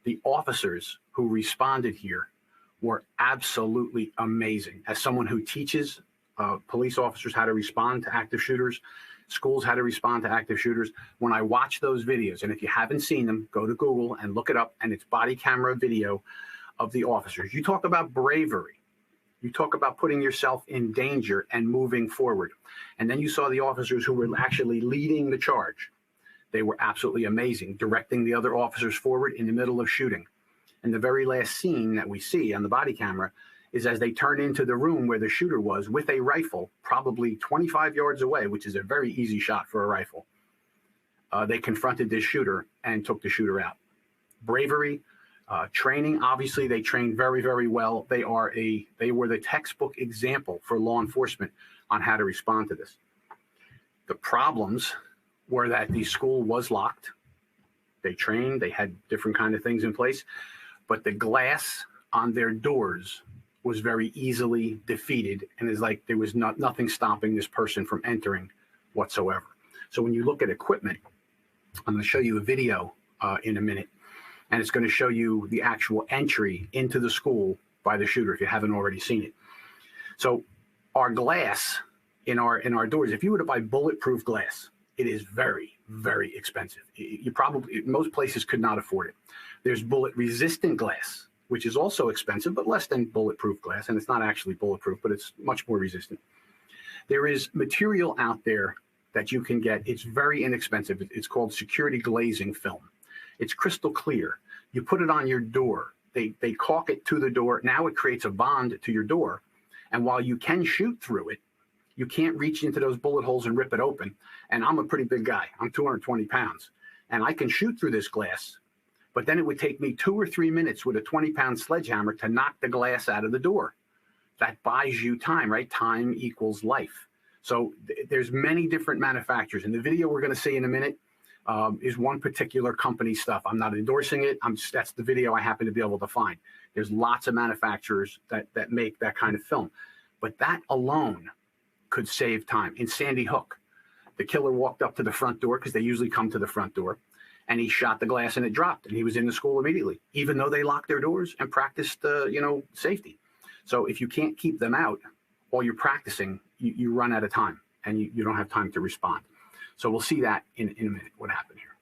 Speaker 2: The officers who responded here were absolutely amazing. As someone who teaches police officers how to respond to active shooters, schools how to respond to active shooters, when I watch those videos, and if you haven't seen them, go to Google and look it up, and it's body camera video of the officers. You talk about bravery. You talk about putting yourself in danger and moving forward. And then you saw the officers who were actually leading the charge. They were absolutely amazing, directing the other officers forward in the middle of shooting. And the very last scene that we see on the body camera is as they turn into the room where the shooter was with a rifle, probably 25 yards away, which is a very easy shot for a rifle. They confronted this shooter and took the shooter out. Bravery. Training, obviously, they trained very, very well. They were the textbook example for law enforcement on how to respond to this. The problems were that the school was locked. They trained, they had different kind of things in place, but the glass on their doors was very easily defeated, and it's like there was nothing stopping this person from entering whatsoever. So when you look at equipment, I'm going to show you a video in a minute. And it's going to show you the actual entry into the school by the shooter if you haven't already seen it. So our glass in our doors, if you were to buy bulletproof glass, it is very, very expensive. Most places could not afford it. There's bullet resistant glass, which is also expensive, but less than bulletproof glass. And it's not actually bulletproof, but it's much more resistant. There is material out there that you can get. It's very inexpensive. It's called security glazing film. It's crystal clear. You put it on your door. They caulk it to the door. Now it creates a bond to your door. And while you can shoot through it, you can't reach into those bullet holes and rip it open. And I'm a pretty big guy. I'm 220 pounds. And I can shoot through this glass. But then it would take me 2 or 3 minutes with a 20-pound sledgehammer to knock the glass out of the door. That buys you time, right? Time equals life. So there's many different manufacturers. In the video we're going to see in a minute, is one particular company stuff. I'm not endorsing it. That's the video I happen to be able to find. There's lots of manufacturers that make that kind of film. But that alone could save time. In Sandy Hook, the killer walked up to the front door, because they usually come to the front door, and he shot the glass and it dropped, and he was in the school immediately, even though they locked their doors and practiced safety. So if you can't keep them out while you're practicing, you run out of time, and you don't have time to respond. So we'll see that in a minute, what happened here.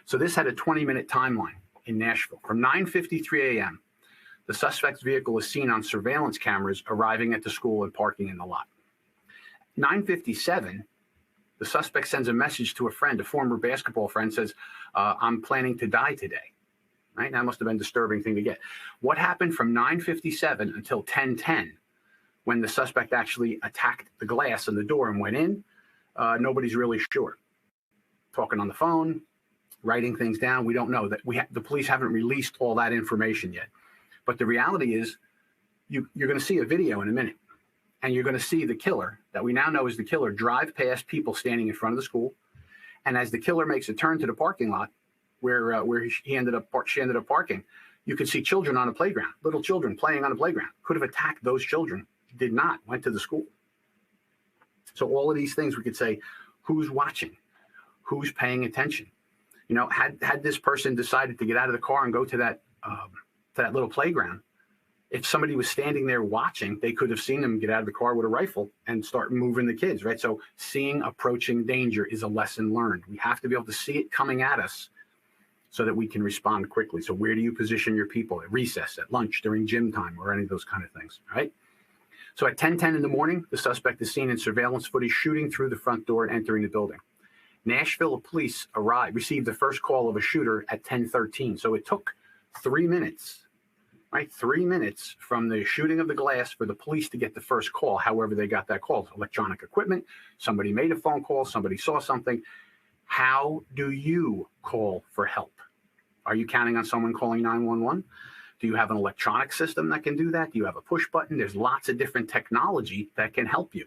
Speaker 2: So this had a 20-minute timeline in Nashville. From 9:53 a.m., the suspect's vehicle was seen on surveillance cameras arriving at the school and parking in the lot. 9:57, the suspect sends a message to a friend, a former basketball friend, says, I'm planning to die today. Right? That must have been a disturbing thing to get. What happened from 9:57 until 10:10, when the suspect actually attacked the glass in the door and went in? Nobody's really sure. Talking on the phone, writing things down, we don't know. That the police haven't released all that information yet. But the reality is, you're going to see a video in a minute, and you're going to see the killer, that we now know is the killer, drive past people standing in front of the school. And as the killer makes a turn to the parking lot, where she ended up parking. You could see children on a playground, little children playing on a playground. Could have attacked those children, did not, went to the school. So all of these things we could say, who's watching? Who's paying attention? You know, had this person decided to get out of the car and go to that little playground, if somebody was standing there watching, they could have seen them get out of the car with a rifle and start moving the kids, right? So seeing approaching danger is a lesson learned. We have to be able to see it coming at us so that we can respond quickly. So where do you position your people? At recess, at lunch, during gym time, or any of those kind of things, right? So at 10:10 in the morning, the suspect is seen in surveillance footage shooting through the front door and entering the building. Nashville police received the first call of a shooter at 10:13. So it took 3 minutes, right? 3 minutes from the shooting of the glass for the police to get the first call. However, they got that call. Electronic equipment, somebody made a phone call, somebody saw something. How do you call for help? Are you counting on someone calling 911? Do you have an electronic system that can do that? Do you have a push button? There's lots of different technology that can help you.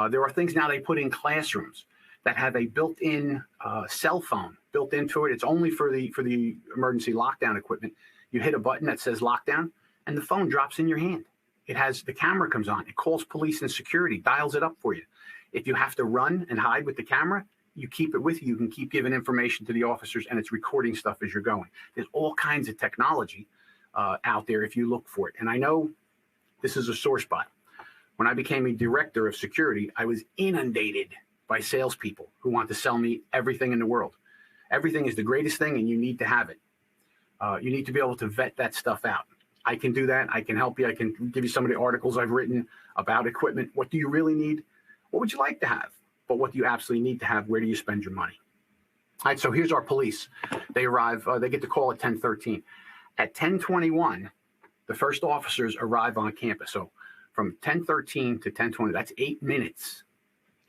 Speaker 2: There are things now they put in classrooms that have a built-in cell phone built into it. It's only for the emergency lockdown equipment. You hit a button that says lockdown, and the phone drops in your hand. It has the camera comes on. It calls police and security, dials it up for you. If you have to run and hide with the camera, you keep it with you. You can keep giving information to the officers, and it's recording stuff as you're going. There's all kinds of technology out there if you look for it. And I know this is a sore spot. When I became a director of security, I was inundated by salespeople who want to sell me everything in the world. Everything is the greatest thing, and you need to have it. You need to be able to vet that stuff out. I can do that. I can help you. I can give you some of the articles I've written about equipment. What do you really need? What would you like to have? But what do you absolutely need to have? Where do you spend your money? All right, so here's our police. They arrive, they get the call at 10:13. At 10:21, the first officers arrive on campus. So from 10:13 to 10:20, that's 8 minutes.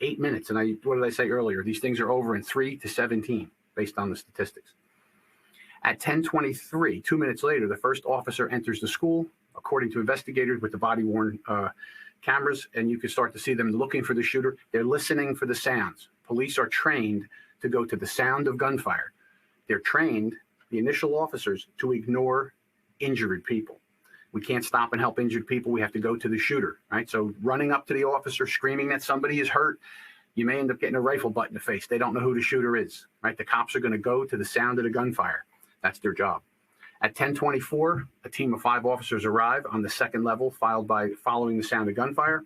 Speaker 2: 8 minutes. And what did I say earlier? These things are over in 3 to 17, based on the statistics. At 10:23, 2 minutes later, the first officer enters the school, according to investigators with the body-worn cameras, and you can start to see them looking for the shooter. They're listening for the sounds. Police are trained to go to the sound of gunfire. They're trained, the initial officers, to ignore injured people. We can't stop and help injured people. We have to go to the shooter, right? So running up to the officer, screaming that somebody is hurt, you may end up getting a rifle butt in the face. They don't know who the shooter is, right? The cops are going to go to the sound of the gunfire. That's their job. At 10:24, a team of 5 officers arrive on the second level, following the sound of gunfire.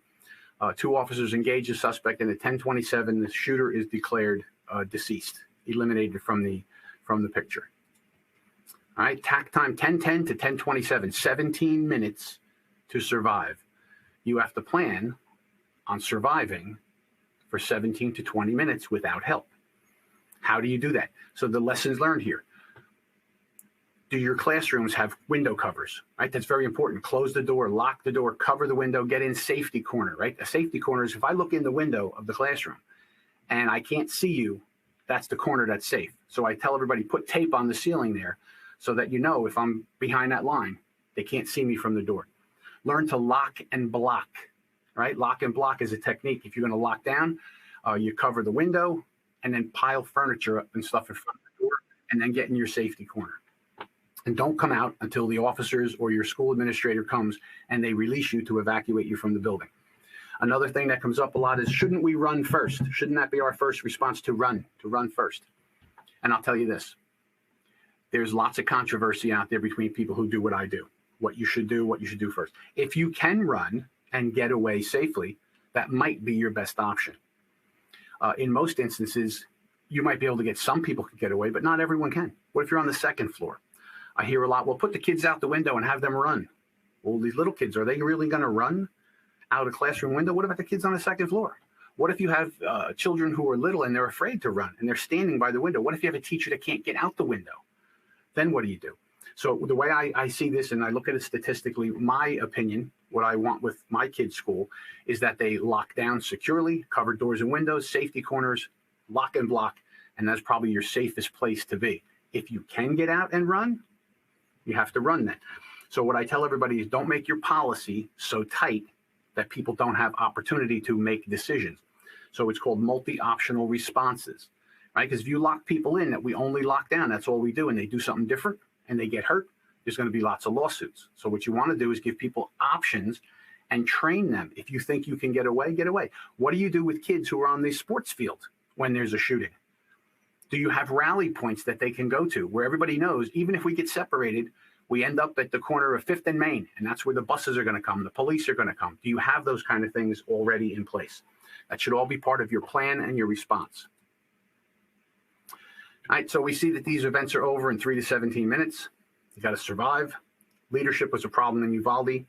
Speaker 2: 2 officers engage the suspect, and at 10:27, the shooter is declared deceased, eliminated from the picture. All right, tack time 10:10 to 10:27, 17 minutes to survive. You have to plan on surviving for 17 to 20 minutes without help. How do you do that? So the lessons learned here. Do your classrooms have window covers, right? That's very important. Close the door, lock the door, cover the window, get in safety corner, right? A safety corner is if I look in the window of the classroom and I can't see you, that's the corner that's safe. So I tell everybody, put tape on the ceiling there so that you know if I'm behind that line, they can't see me from the door. Learn to lock and block, right? Lock and block is a technique. If you're going to lock down, you cover the window and then pile furniture up and stuff in front of the door and then get in your safety corner. And don't come out until the officers or your school administrator comes and they release you to evacuate you from the building. Another thing that comes up a lot is, shouldn't we run first? Shouldn't that be our first response, to run first? And I'll tell you this, there's lots of controversy out there between people who do what I do, what you should do first. If you can run and get away safely, that might be your best option. In most instances, you might be able to get, some people can get away, but not everyone can. What if you're on the second floor? I hear a lot, well, put the kids out the window and have them run. Well, these little kids, are they really going to run out a classroom window? What about the kids on the second floor? What if you have children who are little and they're afraid to run and they're standing by the window? What if you have a teacher that can't get out the window? Then what do you do? So the way I see this, and I look at it statistically, my opinion, what I want with my kids' school is that they lock down securely, cover doors and windows, safety corners, lock and block, and that's probably your safest place to be. If you can get out and run, you have to run then. So what I tell everybody is, don't make your policy so tight that people don't have opportunity to make decisions. So it's called multi-optional responses. right? Because if you lock people in that we only lock down, that's all we do, and they do something different and they get hurt, there's going to be lots of lawsuits. So what you want to do is give people options and train them. If you think you can get away, get away. What do you do with kids who are on the sports field when there's a shooting? Do you have rally points that they can go to where everybody knows, even if we get separated, we end up at the corner of 5th and Main, and that's where the buses are going to come, the police are going to come. Do you have those kind of things already in place? That should all be part of your plan and your response. All right, so we see that these events are over in 3 to 17 minutes. You got to survive. Leadership was a problem in Uvalde,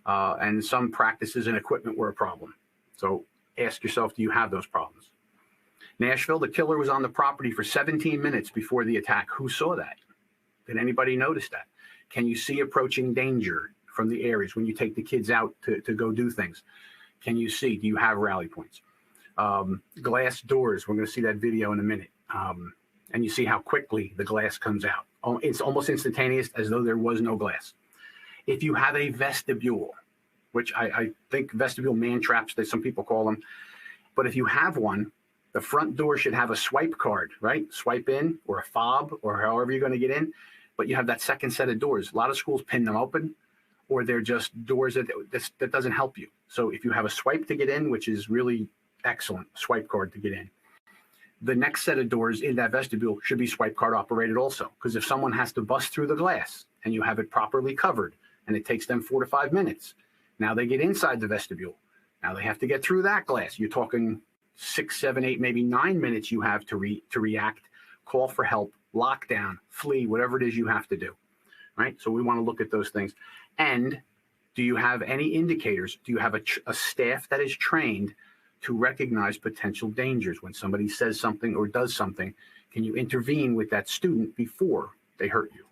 Speaker 2: and some practices and equipment were a problem. So ask yourself, do you have those problems? Nashville, the killer was on the property for 17 minutes before the attack. Who saw that? Did anybody notice that? Can you see approaching danger from the areas when you take the kids out to go do things? Can you see? Do you have rally points? Glass doors. We're going to see that video in a minute. And you see how quickly the glass comes out. It's almost instantaneous, as though there was no glass. If you have a vestibule, which I think vestibule man traps, that some people call them, but if you have one, the front door should have a swipe card, right? Swipe in, or a fob, or however you're going to get in. But you have that second set of doors. A lot of schools pin them open, or they're just doors that doesn't help you. So if you have a swipe to get in, which is really excellent, swipe card to get in, the next set of doors in that vestibule should be swipe card operated also. Because if someone has to bust through the glass and you have it properly covered and it takes them 4 to 5 minutes, now they get inside the vestibule. Now they have to get through that glass. You're talking 6, 7, 8, maybe 9 minutes you have to react, call for help, lock down, flee, whatever it is you have to do, right? So we want to look at those things. And do you have any indicators? Do you have a staff that is trained to recognize potential dangers? When somebody says something or does something, can you intervene with that student before they hurt you?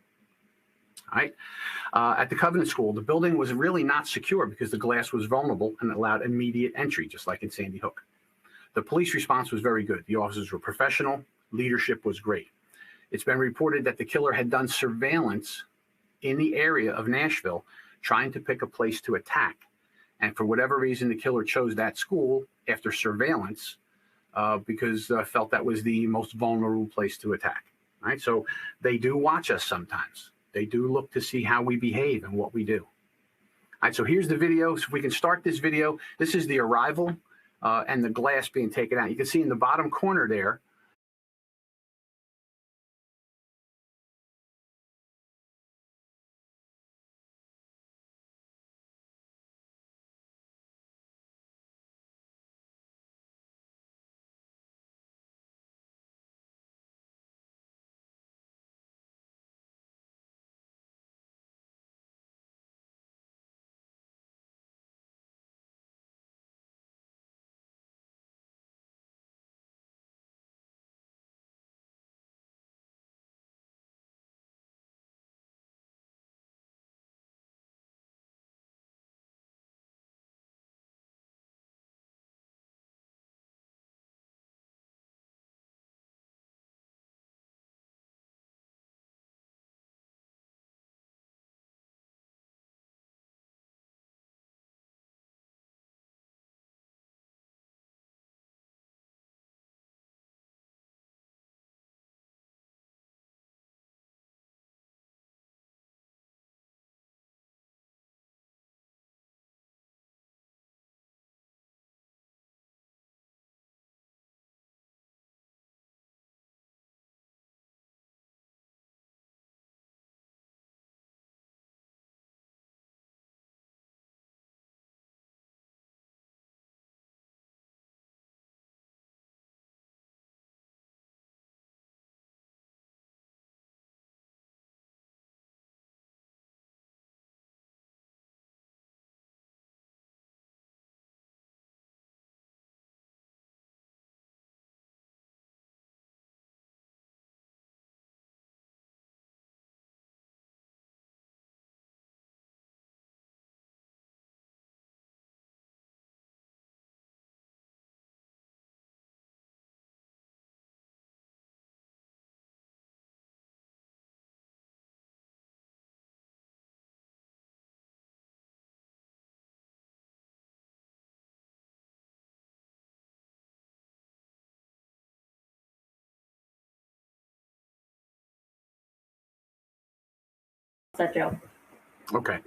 Speaker 2: All right. At the Covenant School, the building was really not secure because the glass was vulnerable and allowed immediate entry, just like in Sandy Hook. The police response was very good. The officers were professional. Leadership was great. It's been reported that the killer had done surveillance in the area of Nashville, trying to pick a place to attack. And for whatever reason, the killer chose that school after surveillance because felt that was the most vulnerable place to attack. Right? So they do watch us sometimes. They do look to see how we behave and what we do. All right, so here's the video. So if we can start this video, this is the arrival and the glass being taken out. You can see in the bottom corner there,
Speaker 1: set, Joe.
Speaker 2: Okay.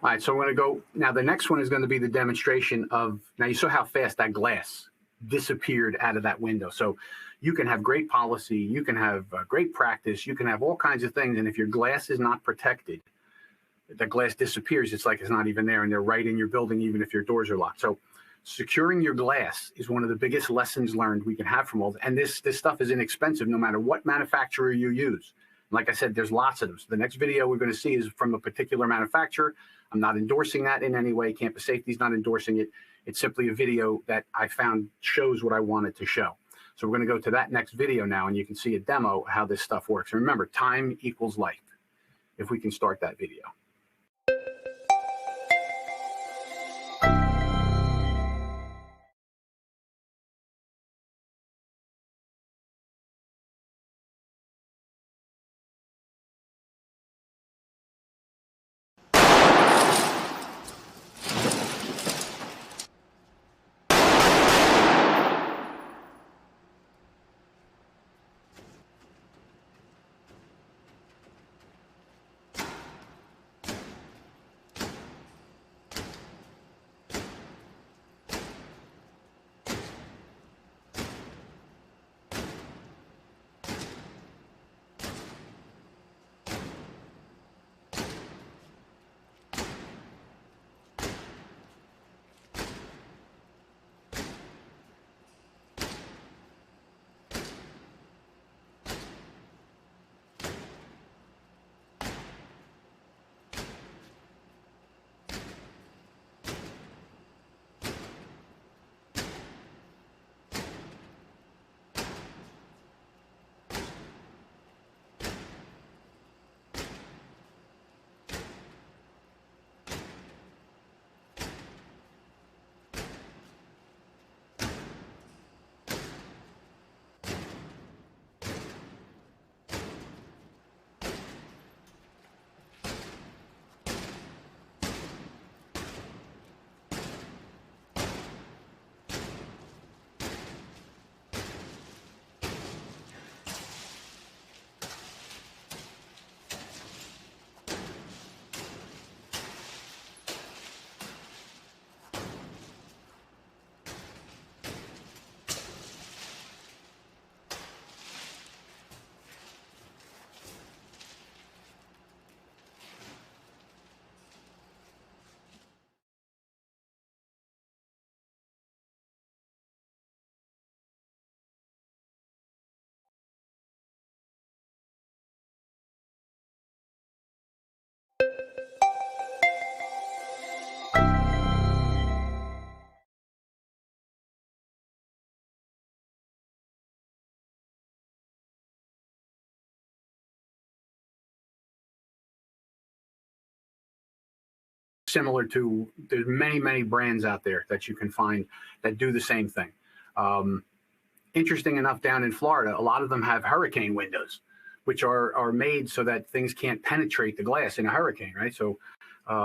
Speaker 2: All right, so we're going to go now. The next one is going to be the demonstration of, now you saw how fast that glass disappeared out of that window. So you can have great policy, you can have great practice, you can have all kinds of things. And if your glass is not protected, that glass disappears. It's like it's not even there, and they're right in your building, even if your doors are locked. So securing your glass is one of the biggest lessons learned we can have from all. And this stuff is inexpensive no matter what manufacturer you use. Like I said, there's lots of them. So the next video we're going to see is from a particular manufacturer. I'm not endorsing that in any way. Campus Safety is not endorsing it. It's simply a video that I found shows what I wanted to show. So we're going to go to that next video now, and you can see a demo how this stuff works. And remember, time equals life. If we can start that video. Similar to, there's many brands out there that you can find that do the same thing. Interesting enough, down in Florida, a lot of them have hurricane windows, which are made so that things can't penetrate the glass in a hurricane, right? So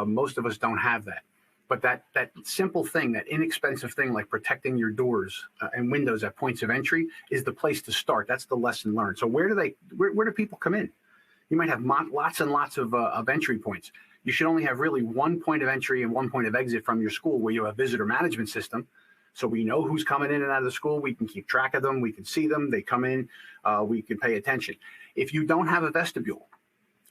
Speaker 2: most of us don't have that. But that simple thing, that inexpensive thing like protecting your doors and windows at points of entry is the place to start. That's the lesson learned. So where do people come in? You might have lots and lots of entry points. You should only have really one point of entry and one point of exit from your school where you have a visitor management system. So we know who's coming in and out of the school. We can keep track of them. We can see them. They come in. We can pay attention. If you don't have a vestibule,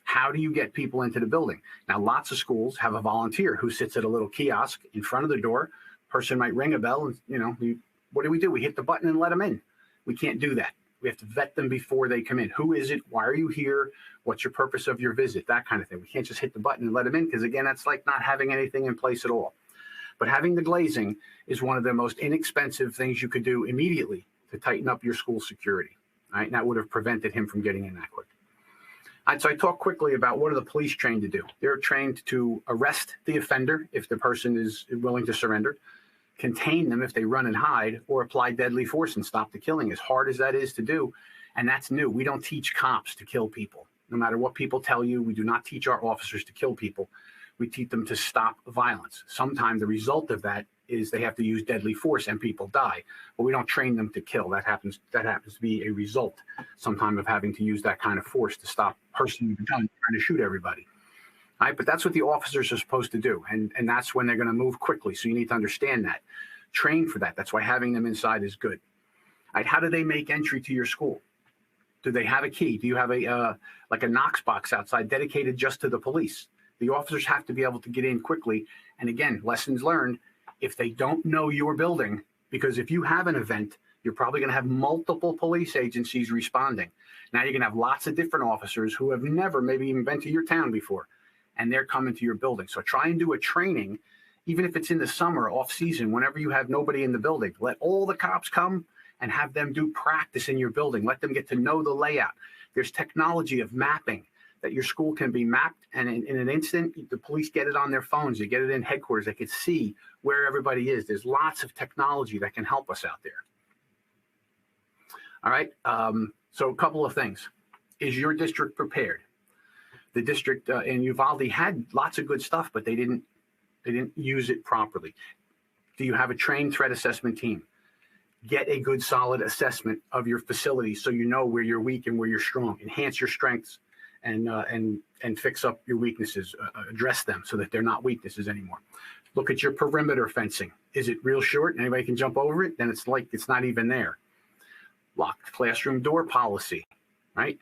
Speaker 2: how do you get people into the building? Now, lots of schools have a volunteer who sits at a little kiosk in front of the door. Person might ring a bell and, what do? We hit the button and let them in. We can't do that. We have to vet them before they come in. Who is it? Why are you here? What's your purpose of your visit? That kind of thing. We can't just hit the button and let them in because, again, that's like not having anything in place at all. But having the glazing is one of the most inexpensive things you could do immediately to tighten up your school security. Right? And that would have prevented him from getting in that quick. So I talk quickly about what are the police trained to do. They're trained to arrest the offender if the person is willing to surrender, contain them if they run and hide, or apply deadly force and stop the killing, as hard as that is to do. And that's new. We don't teach cops to kill people. No matter what people tell you, we do not teach our officers to kill people. We teach them to stop violence. Sometimes the result of that is they have to use deadly force and people die. But we don't train them to kill. That happens to be a result sometimes of having to use that kind of force to stop a person with a gun trying to shoot everybody. All right, but that's what the officers are supposed to do, and that's when they're going to move quickly. So you need to understand that, train for that. That's why having them inside is good. All right, how do they make entry to your school? Do they have a key? Do you have a like a Knox box outside dedicated just to the police? The officers have to be able to get in quickly. And again, lessons learned: if they don't know your building, because if you have an event, you're probably going to have multiple police agencies responding. Now you're going to have lots of different officers who have never maybe even been to your town before, and they're coming to your building. So try and do a training, even if it's in the summer, off season, whenever you have nobody in the building. Let all the cops come and have them do practice in your building. Let them get to know the layout. There's technology of mapping that your school can be mapped, and in an instant, the police get it on their phones. They get it in headquarters. They can see where everybody is. There's lots of technology that can help us out there. All right. So a couple of things. Is your district prepared? The district in Uvalde had lots of good stuff, but they didn't use it properly. Do you have a trained threat assessment team? Get a good, solid assessment of your facilities so you know where you're weak and where you're strong. Enhance your strengths and fix up your weaknesses. Address them so that they're not weaknesses anymore. Look at your perimeter fencing. Is it real short? Anybody can jump over it? Then it's like it's not even there. Locked classroom door policy, right?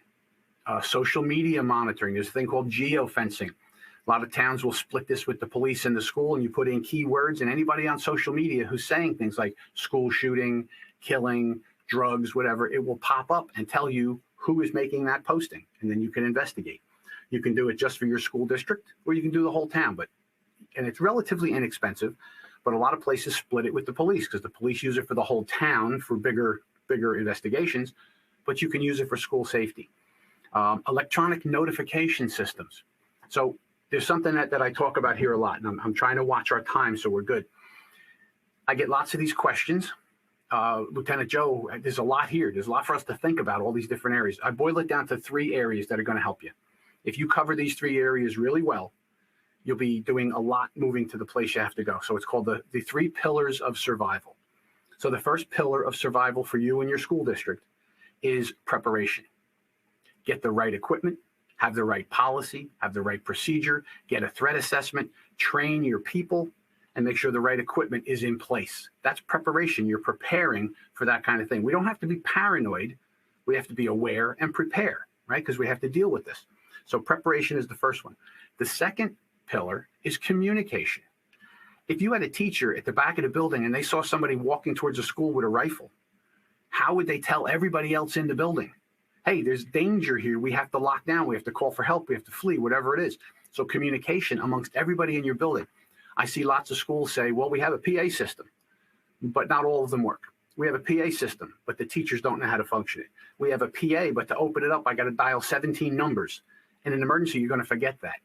Speaker 2: Social media monitoring. There's a thing called geofencing. A lot of towns will split this with the police and the school, and you put in keywords, and anybody on social media who's saying things like school shooting, killing, drugs, whatever, it will pop up and tell you who is making that posting, and then you can investigate. You can do it just for your school district, or you can do the whole town, and it's relatively inexpensive, but a lot of places split it with the police because the police use it for the whole town for bigger investigations, but you can use it for school safety. Electronic notification systems. So there's something that I talk about here a lot, and I'm trying to watch our time so we're good. I get lots of these questions. Lieutenant Joe, there's a lot here. There's a lot for us to think about, all these different areas. I boil it down to 3 areas that are going to help you. If you cover these 3 areas really well, you'll be doing a lot moving to the place you have to go. So it's called the 3 pillars of survival. So the first pillar of survival for you and your school district is preparation. Get the right equipment, have the right policy, have the right procedure, get a threat assessment, train your people, and make sure the right equipment is in place. That's preparation. You're preparing for that kind of thing. We don't have to be paranoid. We have to be aware and prepare, right? Because we have to deal with this. So preparation is the first one. The second pillar is communication. If you had a teacher at the back of the building and they saw somebody walking towards a school with a rifle, how would they tell everybody else in the building? Hey, there's danger here. We have to lock down. We have to call for help. We have to flee, whatever it is. So communication amongst everybody in your building. I see lots of schools say, well, we have a PA system, but not all of them work. We have a PA system, but the teachers don't know how to function it. We have a PA, but to open it up, I got to dial 17 numbers. In an emergency, you're going to forget that.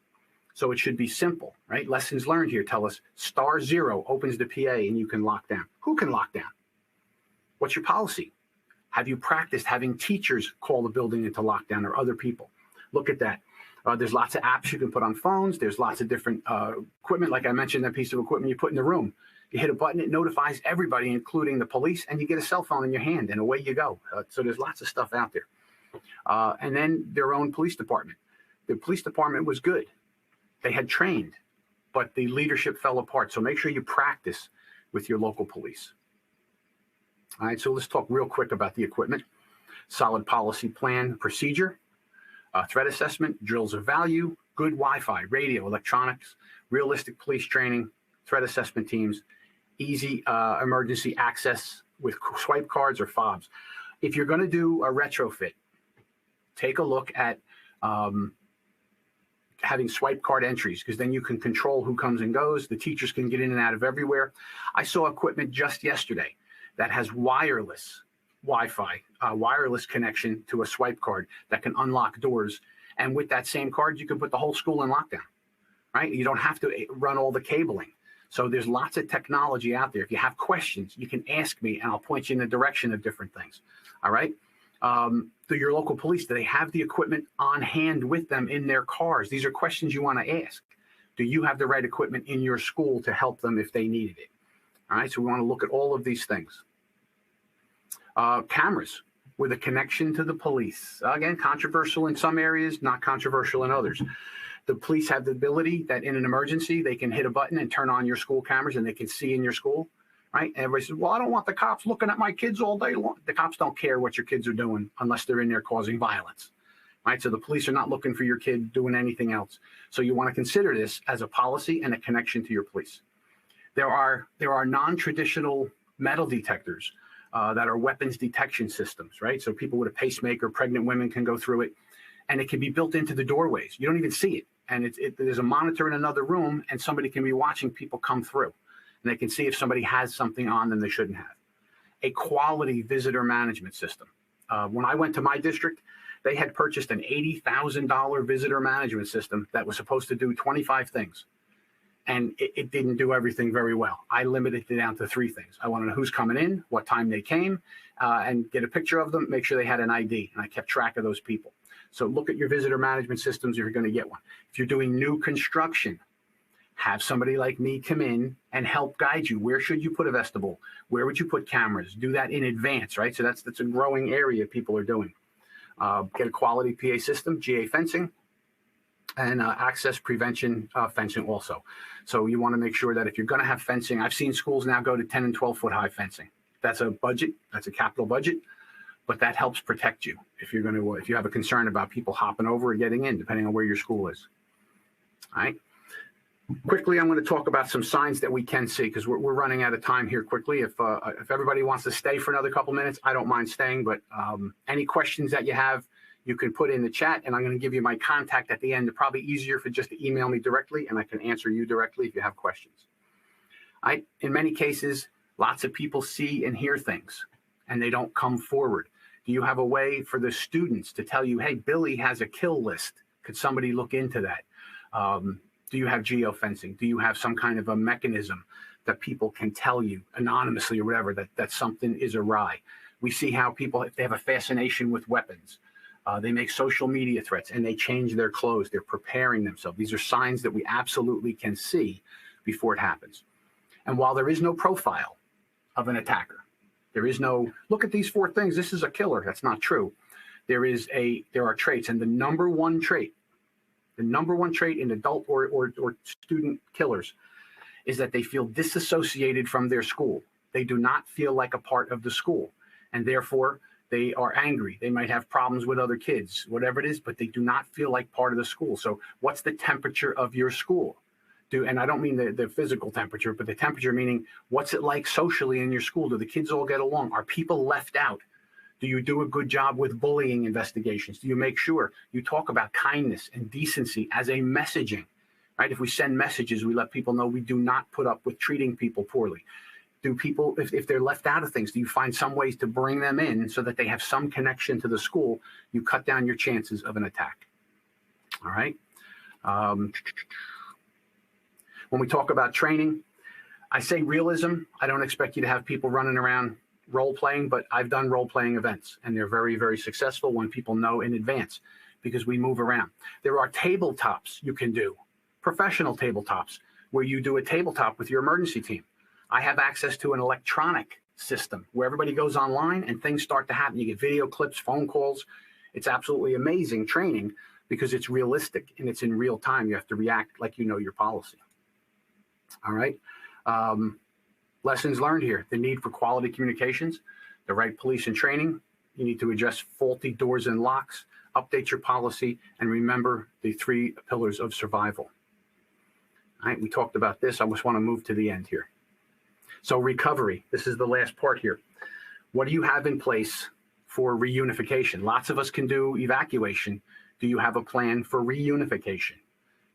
Speaker 2: So it should be simple, right? Lessons learned here tell us *0 opens the PA and you can lock down. Who can lock down? What's your policy? Have you practiced having teachers call the building into lockdown or other people? Look at that. There's lots of apps you can put on phones. There's lots of different equipment. Like I mentioned, that piece of equipment you put in the room. You hit a button, it notifies everybody, including the police, and you get a cell phone in your hand, and away you go. So there's lots of stuff out there. And then their own police department. The police department was good. They had trained, but the leadership fell apart. So make sure you practice with your local police. All right, so let's talk real quick about the equipment. Solid policy plan, procedure, threat assessment, drills of value, good Wi-Fi, radio, electronics, realistic police training, threat assessment teams, easy emergency access with swipe cards or fobs. If you're going to do a retrofit, take a look at having swipe card entries, because then you can control who comes and goes. The teachers can get in and out of everywhere. I saw equipment just yesterday that has wireless Wi-Fi, wireless connection to a swipe card that can unlock doors. And with that same card, you can put the whole school in lockdown, right? You don't have to run all the cabling. So there's lots of technology out there. If you have questions, you can ask me and I'll point you in the direction of different things. All right. Do your local police, do they have the equipment on hand with them in their cars? These are questions you want to ask. Do you have the right equipment in your school to help them if they needed it? All right. So we want to look at all of these things. Cameras with a connection to the police. Again, controversial in some areas, not controversial in others. The police have the ability that in an emergency, they can hit a button and turn on your school cameras and they can see in your school, right? And everybody says, well, I don't want the cops looking at my kids all day long. The cops don't care what your kids are doing unless they're in there causing violence, right? So the police are not looking for your kid doing anything else. So you want to consider this as a policy and a connection to your police. There are non-traditional metal detectors that are weapons detection systems, right? So people with a pacemaker, pregnant women can go through it, and it can be built into the doorways. You don't even see it. And there's a monitor in another room, and somebody can be watching people come through. And they can see if somebody has something on them they shouldn't have. A quality visitor management system. When I went to my district, they had purchased an $80,000 visitor management system that was supposed to do 25 things. And it didn't do everything very well. I limited it down to 3 things. I want to know who's coming in, what time they came, and get a picture of them, make sure they had an ID. And I kept track of those people. So look at your visitor management systems if you're going to get one. If you're doing new construction, have somebody like me come in and help guide you. Where should you put a vestibule? Where would you put cameras? Do that in advance, right? So that's a growing area people are doing. Get a quality PA system, GA fencing, and access prevention fencing also. So you want to make sure that if you're going to have fencing, I've seen schools now go to 10 and 12 foot high fencing. That's a budget. That's a capital budget. But that helps protect you if you have a concern about people hopping over or getting in, depending on where your school is. All right. Quickly, I'm going to talk about some signs that we can see because we're running out of time here quickly. If everybody wants to stay for another couple minutes, I don't mind staying. But any questions that you have, you can put in the chat, and I'm going to give you my contact at the end. It's probably easier for just to email me directly, and I can answer you directly if you have questions. In many cases, lots of people see and hear things, and they don't come forward. Do you have a way for the students to tell you, hey, Billy has a kill list? Could somebody look into that? Do you have geofencing? Do you have some kind of a mechanism that people can tell you anonymously or whatever that something is awry? We see how people, if they have a fascination with weapons, they make social media threats and they change their clothes. They're preparing themselves. These are signs that we absolutely can see before it happens. And while there is no profile of an attacker, there is no, look at these 4 things, this is a killer. That's not true. There are traits, and the number one trait in adult or student killers is that they feel disassociated from their school. They do not feel like a part of the school, and therefore they are angry. They might have problems with other kids, whatever it is, but they do not feel like part of the school. So what's the temperature of your school? And I don't mean the physical temperature, but the temperature meaning what's it like socially in your school? Do the kids all get along? Are people left out? Do you do a good job with bullying investigations? Do you make sure you talk about kindness and decency as a messaging, right? If we send messages, we let people know we do not put up with treating people poorly. Do people, if they're left out of things, do you find some ways to bring them in so that they have some connection to the school? You cut down your chances of an attack. All right. When we talk about training, I say realism. I don't expect you to have people running around role-playing, but I've done role-playing events, and they're very, very successful when people know in advance because we move around. There are tabletops you can do, professional tabletops, where you do a tabletop with your emergency team. I have access to an electronic system where everybody goes online and things start to happen. You get video clips, phone calls. It's absolutely amazing training because it's realistic and it's in real time. You have to react like you know your policy. All right. Lessons learned here. The need for quality communications, the right police and training. You need to address faulty doors and locks, update your policy, and remember the 3 pillars of survival. All right. We talked about this. I just want to move to the end here. So recovery. This is the last part here. What do you have in place for reunification? Lots of us can do evacuation. Do you have a plan for reunification?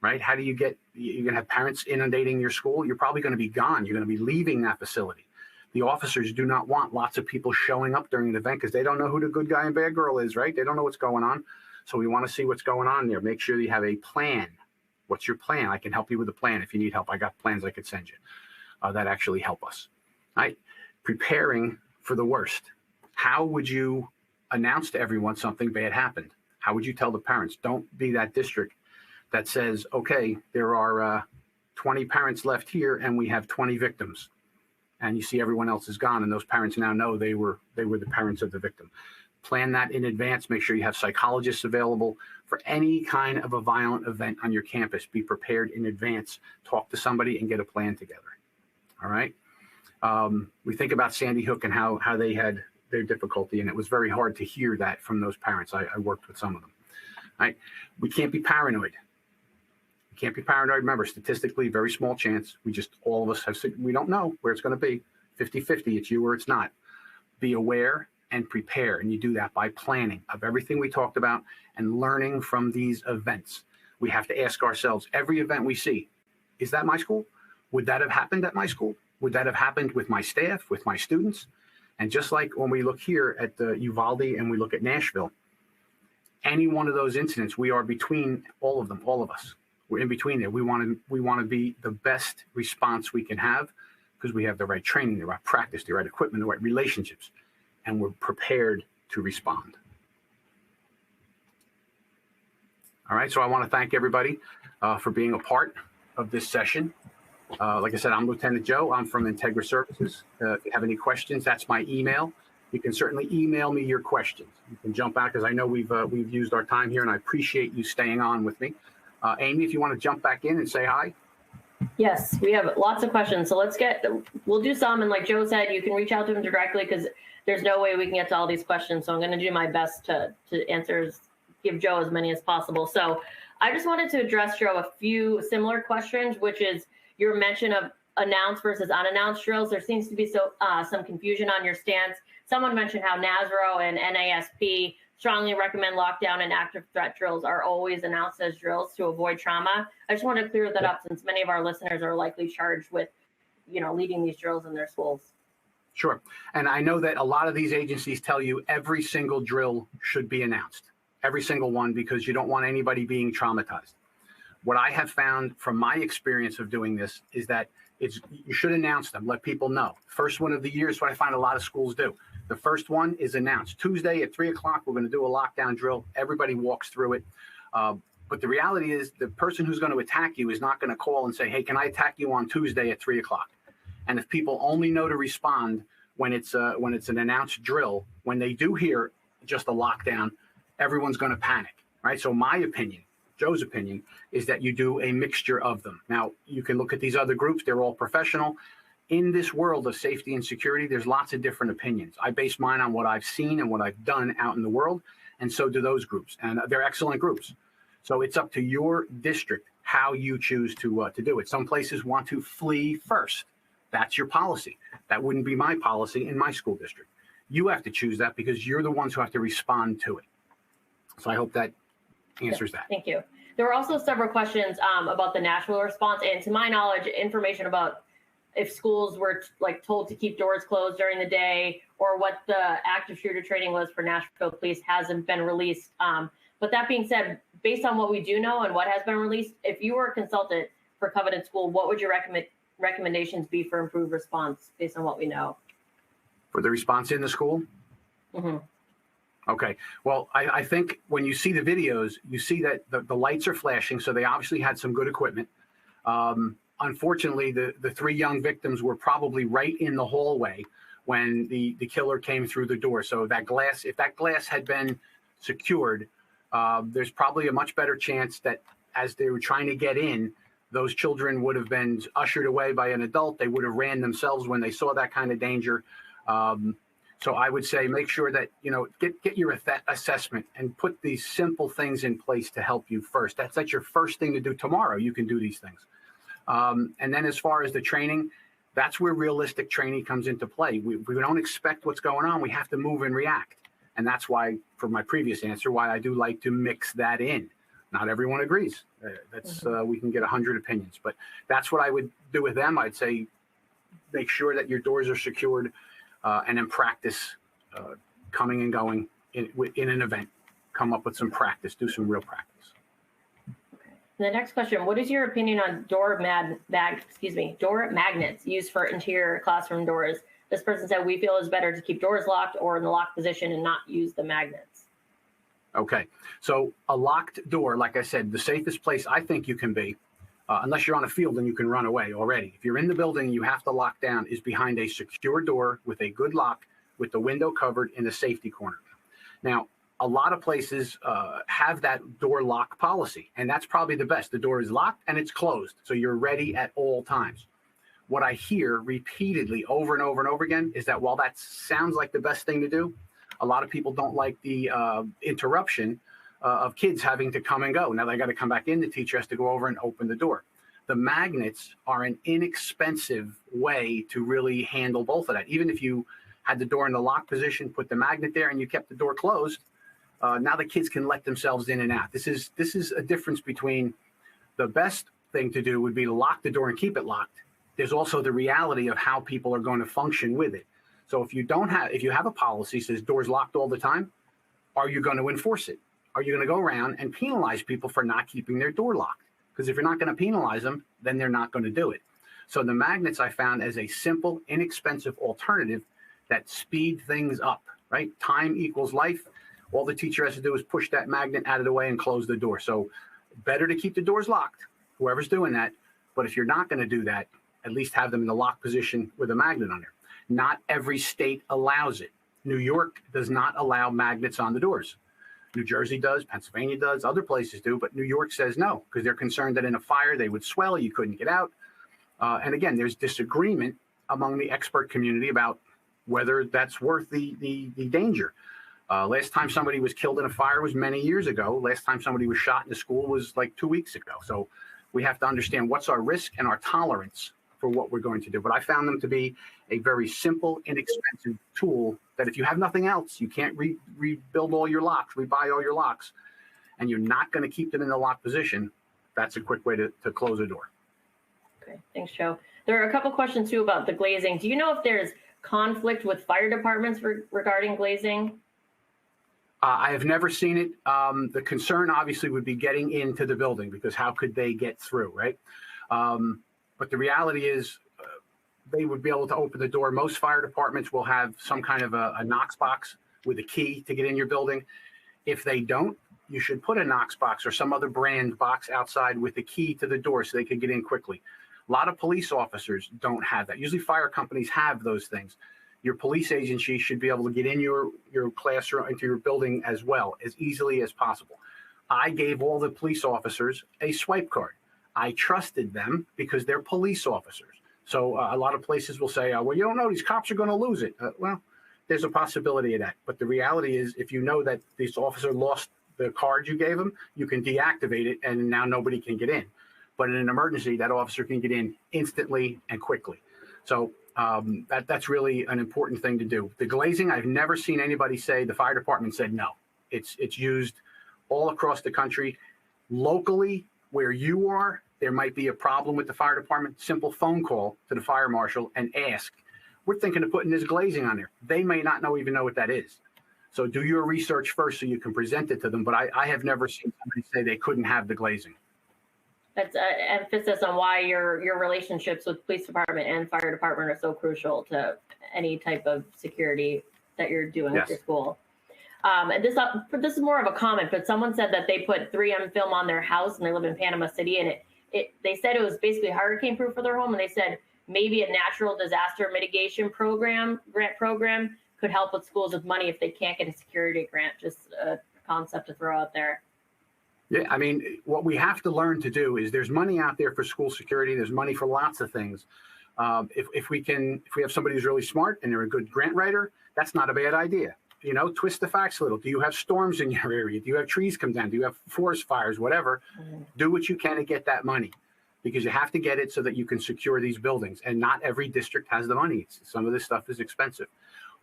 Speaker 2: Right? How do you get, you're going to have parents inundating your school. You're probably going to be gone. You're going to be leaving that facility. The officers do not want lots of people showing up during an event because they don't know who the good guy and bad girl is, right? They don't know what's going on. So we want to see what's going on there. Make sure you have a plan. What's your plan? I can help you with a plan. If you need help, I got plans I could send you that actually help us. All right? Preparing for the worst. How would you announce to everyone something bad happened? How would you tell the parents? Don't be that district that says, okay, there are 20 parents left here and we have 20 victims. And you see everyone else is gone and those parents now know they were the parents of the victim. Plan that in advance. Make sure you have psychologists available for any kind of a violent event on your campus. Be prepared in advance. Talk to somebody and get a plan together. All right. We think about Sandy Hook and how they had their difficulty, and it was very hard to hear that from those parents. I worked with some of them. All right. We can't be paranoid. We can't be paranoid. Remember, statistically, very small chance. All of us we don't know where it's going to be. 50-50, it's you or it's not. Be aware and prepare. And you do that by planning of everything we talked about and learning from these events. We have to ask ourselves, every event we see, is that my school? Would that have happened at my school? Would that have happened with my staff, with my students? And just like when we look here at Uvalde and we look at Nashville, any one of those incidents, we are between all of them, all of us. We're in between there. We want to be the best response we can have because we have the right training, the right practice, the right equipment, the right relationships, and we're prepared to respond. All right, so I want to thank everybody for being a part of this session. Like I said, I'm Lieutenant Joe. I'm from Integra Services. If you have any questions, that's my email. You can certainly email me your questions. You can jump out because I know we've used our time here, and I appreciate you staying on with me. Amy, if you want to jump back in and say hi.
Speaker 1: Yes, we have lots of questions. So we'll do some. And like Joe said, you can reach out to him directly because there's no way we can get to all these questions. So I'm going to do my best to give Joe as many as possible. So I just wanted to address, Joe, a few similar questions, which is your mention of announced versus unannounced drills. There seems to be some confusion on your stance. Someone mentioned how NASRO and NASP strongly recommend lockdown and active threat drills are always announced as drills to avoid trauma. I just want to clear that up since many of our listeners are likely charged with, leading these drills in their schools.
Speaker 2: Sure. And I know that a lot of these agencies tell you every single drill should be announced, every single one, because you don't want anybody being traumatized. What I have found from my experience of doing this is that you should announce them, let people know. First one of the year is what I find a lot of schools do. The first one is announced. Tuesday at 3 o'clock, we're going to do a lockdown drill. Everybody walks through it. But the reality is the person who's going to attack you is not going to call and say, hey, can I attack you on Tuesday at 3 o'clock? And if people only know to respond when it's an announced drill, when they do hear just a lockdown, everyone's going to panic, right? So my opinion, Joe's opinion, is that you do a mixture of them. Now, you can look at these other groups. They're all professional. In this world of safety and security, there's lots of different opinions. I base mine on what I've seen and what I've done out in the world, and so do those groups. And they're excellent groups. So it's up to your district how you choose to do it. Some places want to flee first. That's your policy. That wouldn't be my policy in my school district. You have to choose that because you're the ones who have to respond to it. So I hope that answers that.
Speaker 1: Thank you. There were also several questions about the Nashville response, and to my knowledge, information about if schools were told to keep doors closed during the day or what the active shooter training was for Nashville police hasn't been released. But that being said, based on what we do know and what has been released, if you were a consultant for Covenant School, what would your recommendations be for improved response based on what we know?
Speaker 2: For the response in the school?
Speaker 1: Mm-hmm.
Speaker 2: Okay. Well, I think when you see the videos, you see that the lights are flashing, so they obviously had some good equipment. Unfortunately, the three young victims were probably right in the hallway when the killer came through the door. So if that glass had been secured, there's probably a much better chance that as they were trying to get in, those children would have been ushered away by an adult. They would have ran themselves when they saw that kind of danger. So I would say make sure that, get your assessment and put these simple things in place to help you first. That's your first thing to do. Tomorrow you can do these things. And then as far as the training, that's where realistic training comes into play. We don't expect what's going on. We have to move and react. And that's why, for my previous answer, why I do like to mix that in. Not everyone agrees. We can get 100 opinions, but that's what I would do with them. I'd say make sure that your doors are secured and then practice coming and going in an event. Come up with some practice, do some real practice.
Speaker 1: The next question, what is your opinion on door magnets used for interior classroom doors? This person said, we feel it's better to keep doors locked or in the locked position and not use the magnets.
Speaker 2: Okay, so a locked door, like I said, the safest place I think you can be, unless you're on a field and you can run away already. If you're in the building, you have to lock down, is behind a secure door with a good lock with the window covered in the safety corner. Now, a lot of places have that door lock policy, and that's probably the best. The door is locked and it's closed, so you're ready at all times. What I hear repeatedly over and over and over again is that while that sounds like the best thing to do, a lot of people don't like the interruption of kids having to come and go. Now they got to come back in. The teacher has to go over and open the door. The magnets are an inexpensive way to really handle both of that. Even if you had the door in the lock position, put the magnet there, and you kept the door closed, now the kids can let themselves in and out. This is a difference between the best thing to do would be to lock the door and keep it locked. There's also the reality of how people are going to function with it. So if you have a policy that says doors locked all the time, are you going to enforce it? Are you going to go around and penalize people for not keeping their door locked? Because if you're not going to penalize them, then they're not going to do it. So the magnets I found as a simple, inexpensive alternative that speed things up, right? Time equals life. All the teacher has to do is push that magnet out of the way and close the door. So better to keep the doors locked, whoever's doing that. But if you're not going to do that, at least have them in the lock position with a magnet on there. Not every state allows it. New York does not allow magnets on the doors. New Jersey does, Pennsylvania does, other places do, but New York says no, because they're concerned that in a fire they would swell, you couldn't get out. And again, there's disagreement among the expert community about whether that's worth the danger. Last time somebody was killed in a fire was many years ago. Last time somebody was shot in a school was like 2 weeks ago. So we have to understand what's our risk and our tolerance for what we're going to do. But I found them to be a very simple, inexpensive tool that if you have nothing else, you can't rebuild all your locks, rebuy all your locks, and you're not going to keep them in the lock position, that's a quick way to close a door.
Speaker 1: Okay, thanks, Joe. There are a couple questions too about the glazing. Do you know if there's conflict with fire departments regarding glazing?
Speaker 2: I have never seen it. The concern obviously would be getting into the building, because how could they get through, right? But the reality is they would be able to open the door. Most fire departments will have some kind of a Knox box with a key to get in your building. If they don't, you should put a Knox box or some other brand box outside with the key to the door so they can get in quickly. A lot of police officers don't have that. Usually fire companies have those things. Your police agency should be able to get in your classroom, into your building as well, as easily as possible. I gave all the police officers a swipe card. I trusted them because they're police officers. So a lot of places will say, well, you don't know, these cops are going to lose it. Well, there's a possibility of that. But the reality is, if you know that this officer lost the card you gave him, you can deactivate it and now nobody can get in. But in an emergency, that officer can get in instantly and quickly. So that's really an important thing to do. The glazing, I've never seen anybody say, the fire department said no. It's used all across the country. Locally, where you are, there might be a problem with the fire department. Simple phone call to the fire marshal and ask, we're thinking of putting this glazing on there. They may not even know what that is. So do your research first so you can present it to them. But I have never seen somebody say they couldn't have the glazing.
Speaker 1: That's an emphasis on why your relationships with police department and fire department are so crucial to any type of security that you're doing with your school. And this is more of a comment, but someone said that they put 3M film on their house and they live in Panama City, and they said it was basically hurricane proof for their home, and they said maybe a natural disaster mitigation grant program could help with schools with money if they can't get a security grant. Just a concept to throw out there.
Speaker 2: Yeah, I mean, what we have to learn to do is there's money out there for school security. There's money for lots of things. If we have somebody who's really smart and they're a good grant writer, that's not a bad idea. You know, twist the facts a little. Do you have storms in your area? Do you have trees come down? Do you have forest fires? Whatever. Do what you can to get that money, because you have to get it so that you can secure these buildings. And not every district has the money. Some of this stuff is expensive.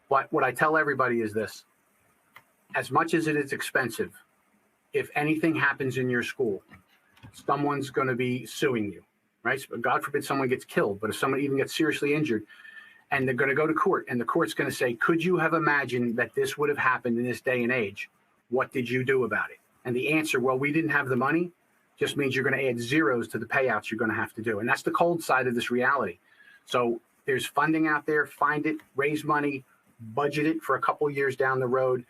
Speaker 2: But what I tell everybody is this: as much as it is expensive, if anything happens in your school, someone's going to be suing you, right? God forbid someone gets killed, but if someone even gets seriously injured, and they're going to go to court, and the court's going to say, could you have imagined that this would have happened in this day and age? What did you do about it? And the answer, well, we didn't have the money, just means you're going to add zeros to the payouts you're going to have to do. And that's the cold side of this reality. So there's funding out there. Find it, raise money, budget it for a couple of years down the road.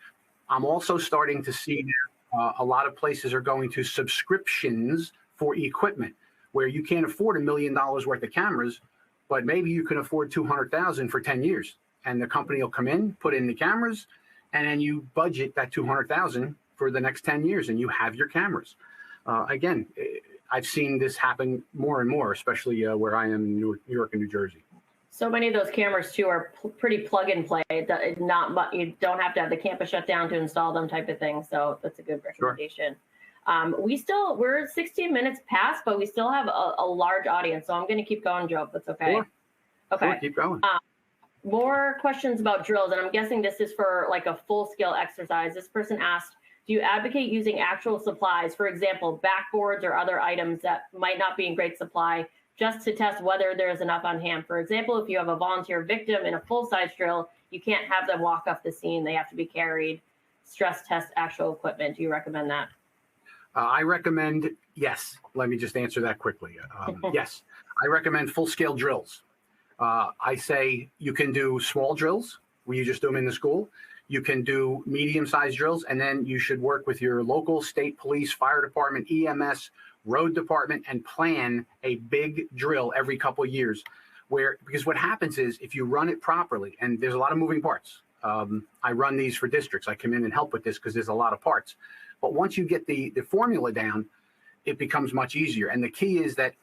Speaker 2: I'm also starting to see now a lot of places are going to subscriptions for equipment, where you can't afford $1 million worth of cameras, but maybe you can afford $200,000 for 10 years. And the company will come in, put in the cameras, and then you budget that 200,000 for the next 10 years, and you have your cameras. Again, I've seen this happen more and more, especially where I am in New York and New Jersey.
Speaker 1: So many of those cameras too are pretty plug and play. Not you don't have to have the campus shut down to install them, type of thing. So that's a good recommendation. Sure. We're 16 minutes past, but we still have a large audience. So I'm going to keep going, Joe, if that's okay.
Speaker 2: Sure.
Speaker 1: Okay.
Speaker 2: Sure, keep going.
Speaker 1: More questions about drills, and I'm guessing this is for like a full-scale exercise. This person asked, do you advocate using actual supplies, for example, backboards or other items that might not be in great supply, just to test whether there is enough on hand? For example, if you have a volunteer victim in a full-size drill, you can't have them walk off the scene. They have to be carried. Stress test actual equipment. Do you recommend that?
Speaker 2: I recommend, yes. Let me just answer that quickly. Yes, I recommend full-scale drills. I say you can do small drills where you just do them in the school. You can do medium-sized drills, and then you should work with your local state police, fire department, EMS, road department, and plan a big drill every couple of years. Because what happens is if you run it properly, and there's a lot of moving parts. I run these for districts. I come in and help with this because there's a lot of parts. But once you get the formula down, it becomes much easier. And the key is that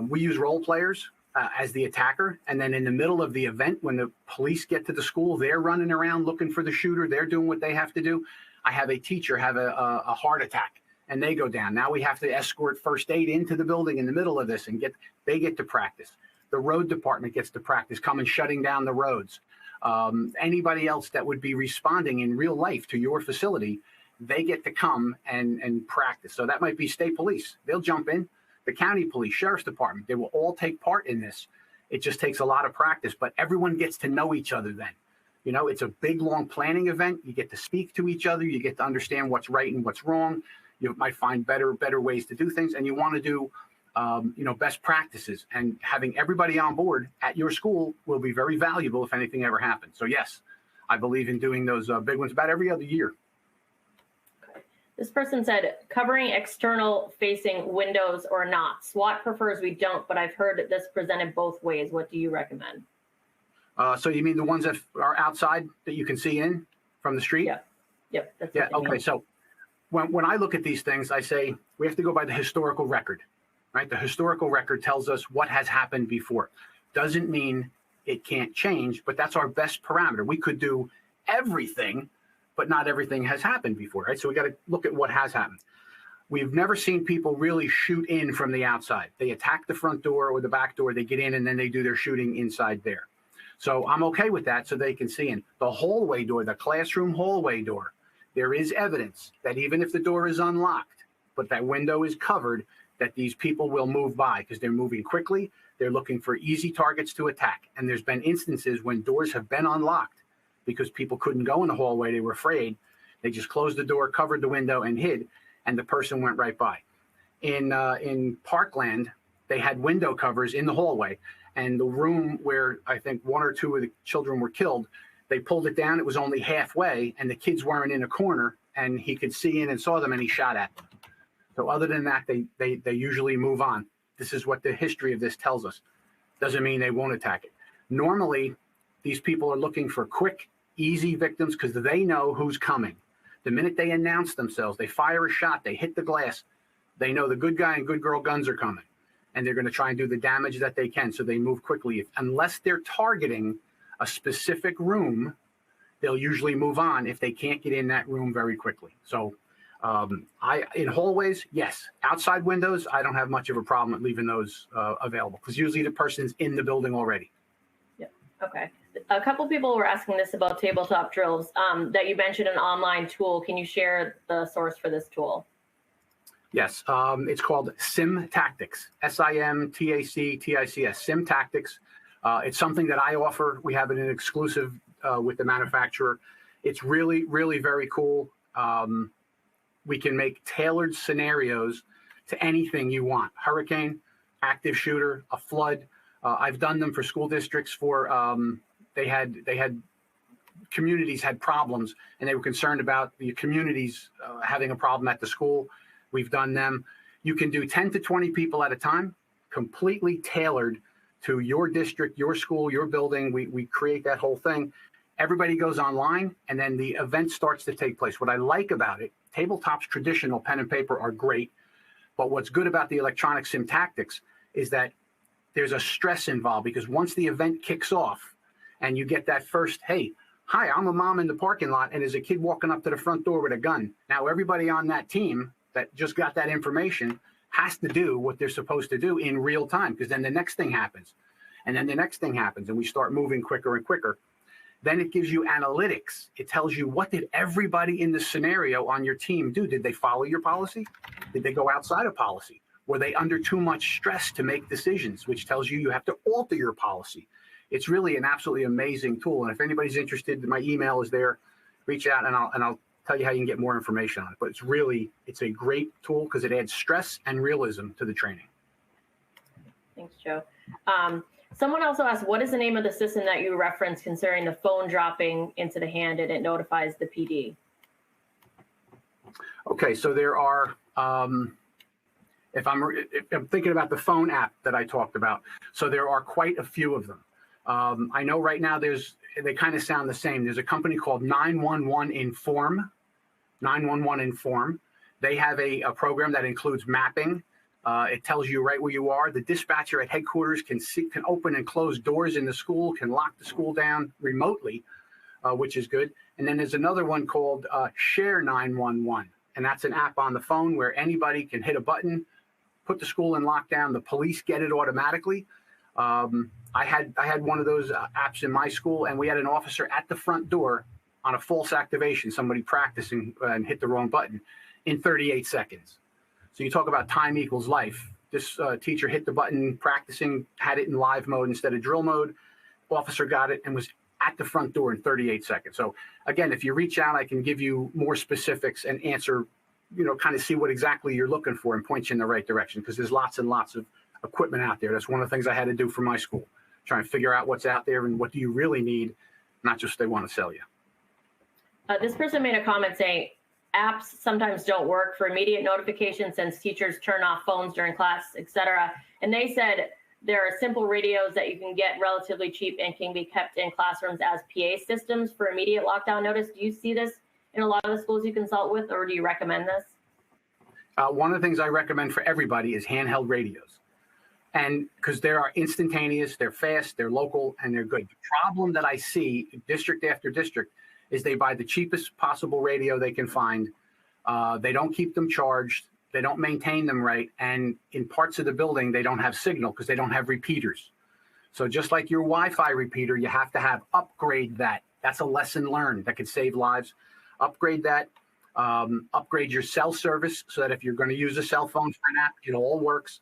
Speaker 2: we use role players as the attacker. And then in the middle of the event, when the police get to the school, they're running around looking for the shooter. They're doing what they have to do. I have a teacher have a heart attack and they go down. Now we have to escort first aid into the building in the middle of this and they get to practice. The road department gets to practice coming, shutting down the roads. Anybody else that would be responding in real life to your facility, they get to come and practice. So that might be state police. They'll jump in. The county police, sheriff's department, they will all take part in this. It just takes a lot of practice, but everyone gets to know each other then. You know, it's a big, long planning event. You get to speak to each other. You get to understand what's right and what's wrong. You might find better ways to do things. And you want to do, best practices. And having everybody on board at your school will be very valuable if anything ever happens. So, yes, I believe in doing those big ones about every other year.
Speaker 1: This person said, covering external facing windows or not. SWAT prefers we don't, but I've heard this presented both ways. What do you recommend?
Speaker 2: So you mean the ones that are outside that you can see in from the street?
Speaker 1: Yep. That's
Speaker 2: Okay. So when I look at these things, I say we have to go by the historical record, right? The historical record tells us what has happened before. Doesn't mean it can't change, but that's our best parameter. We could do everything, but not everything has happened before, right? So we got to look at what has happened. We've never seen people really shoot in from the outside. They attack the front door or the back door, they get in, and then they do their shooting inside there. So I'm okay with that so they can see in. The hallway door, the classroom hallway door, there is evidence that even if the door is unlocked, but that window is covered, that these people will move by because they're moving quickly. They're looking for easy targets to attack. And there's been instances when doors have been unlocked because people couldn't go in the hallway. They were afraid. They just closed the door, covered the window, and hid, and the person went right by. In Parkland, they had window covers in the hallway, and the room where I think one or two of the children were killed, they pulled it down. It was only halfway, and the kids weren't in a corner, and he could see in and saw them, and he shot at them. So other than that, they usually move on. This is what the history of this tells us. Doesn't mean they won't attack it. Normally, these people are looking for quick, easy victims because they know who's coming. The minute they announce themselves, they fire a shot, they hit the glass, they know the good guy and good girl guns are coming, and they're going to try and do the damage that they can. So they move quickly. Unless they're targeting a specific room, they'll usually move on if they can't get in that room very quickly. So in hallways, yes. Outside windows, I don't have much of a problem at leaving those available because usually the person's in the building already.
Speaker 1: Yep. Okay. A couple people were asking this about tabletop drills that you mentioned an online tool. Can you share the source for this tool?
Speaker 2: Yes. It's called Sim Tactics, SIMTACTICS, Sim Tactics. It's something that I offer. We have it in exclusive with the manufacturer. It's really, really very cool. We can make tailored scenarios to anything you want. Hurricane, active shooter, a flood. I've done them for school districts for they had communities had problems and they were concerned about the communities having a problem at the school. We've done them. You can do 10 to 20 people at a time, completely tailored to your district, your school, your building. We create that whole thing. Everybody goes online, and then the event starts to take place. What I like about it, tabletops, traditional pen and paper are great, but what's good about the electronic sim tactics is that there's a stress involved, because once the event kicks off and you get that first, hey, hi, I'm a mom in the parking lot, and there's a kid walking up to the front door with a gun. Now, everybody on that team that just got that information has to do what they're supposed to do in real time, because then the next thing happens. And then the next thing happens, and we start moving quicker and quicker. Then it gives you analytics. It tells you, what did everybody in the scenario on your team do? Did they follow your policy? Did they go outside of policy? Were they under too much stress to make decisions, which tells you you have to alter your policy? It's really an absolutely amazing tool. And if anybody's interested, my email is there. Reach out, and I'll tell you how you can get more information on it. But it's a great tool because it adds stress and realism to the training.
Speaker 1: Thanks, Joe. Someone also asked, what is the name of the system that you referenced concerning the phone dropping into the hand and it notifies the PD? Okay, so there are, if I'm thinking about the phone app that I talked about, so there are quite a few of them. I know right now they kind of sound the same. There's a company called 911 Inform. 911 Inform. They have a program that includes mapping. It tells you right where you are. The dispatcher at headquarters can open and close doors in the school, can lock the school down remotely, which is good. And then there's another one called Share 911, and that's an app on the phone where anybody can hit a button, put the school in lockdown. The police get it automatically. I had one of those apps in my school, and we had an officer at the front door on a false activation, somebody practicing and hit the wrong button, in 38 seconds. So you talk about time equals life. This teacher hit the button, practicing, had it in live mode instead of drill mode. Officer got it and was at the front door in 38 seconds. So again, if you reach out, I can give you more specifics and answer, kind of see what exactly you're looking for and point you in the right direction, because there's lots and lots of equipment out there. That's one of the things I had to do for my school, try and figure out what's out there and what do you really need, not just what they want to sell you. This person made a comment saying, apps sometimes don't work for immediate notifications since teachers turn off phones during class, etc. And they said there are simple radios that you can get relatively cheap and can be kept in classrooms as PA systems for immediate lockdown notice. Do you see this in a lot of the schools you consult with, or do you recommend this?
Speaker 2: One of the things I recommend for everybody is handheld radios. And because they are instantaneous, they're fast, they're local, and they're good. The problem that I see district after district is they buy the cheapest possible radio they can find. They don't keep them charged. They don't maintain them right. And in parts of the building, they don't have signal because they don't have repeaters. So just like your Wi-Fi repeater, you have to upgrade that. That's a lesson learned that could save lives. Upgrade that. Upgrade your cell service so that if you're going to use a cell phone for an app, it all works.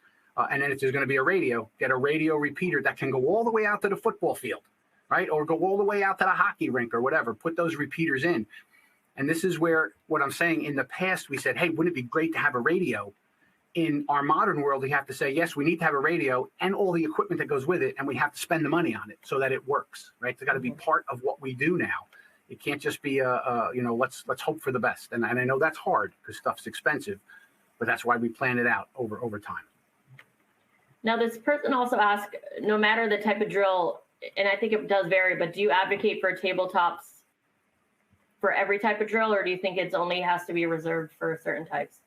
Speaker 2: And then if there's going to be a radio, get a radio repeater that can go all the way out to the football field, right? Or go all the way out to the hockey rink or whatever. Put those repeaters in. And this is where what I'm saying, in the past, we said, hey, wouldn't it be great to have a radio? In our modern world, we have to say, yes, we need to have a radio and all the equipment that goes with it, and we have to spend the money on it so that it works, right? It's got to be part of what we do now. It can't just be, let's hope for the best. And I know that's hard because stuff's expensive, but that's why we plan it out over time.
Speaker 1: Now, this person also asked, no matter the type of drill, and I think it does vary, but do you advocate for tabletops for every type of drill, or do you think it's only has to be reserved for certain types?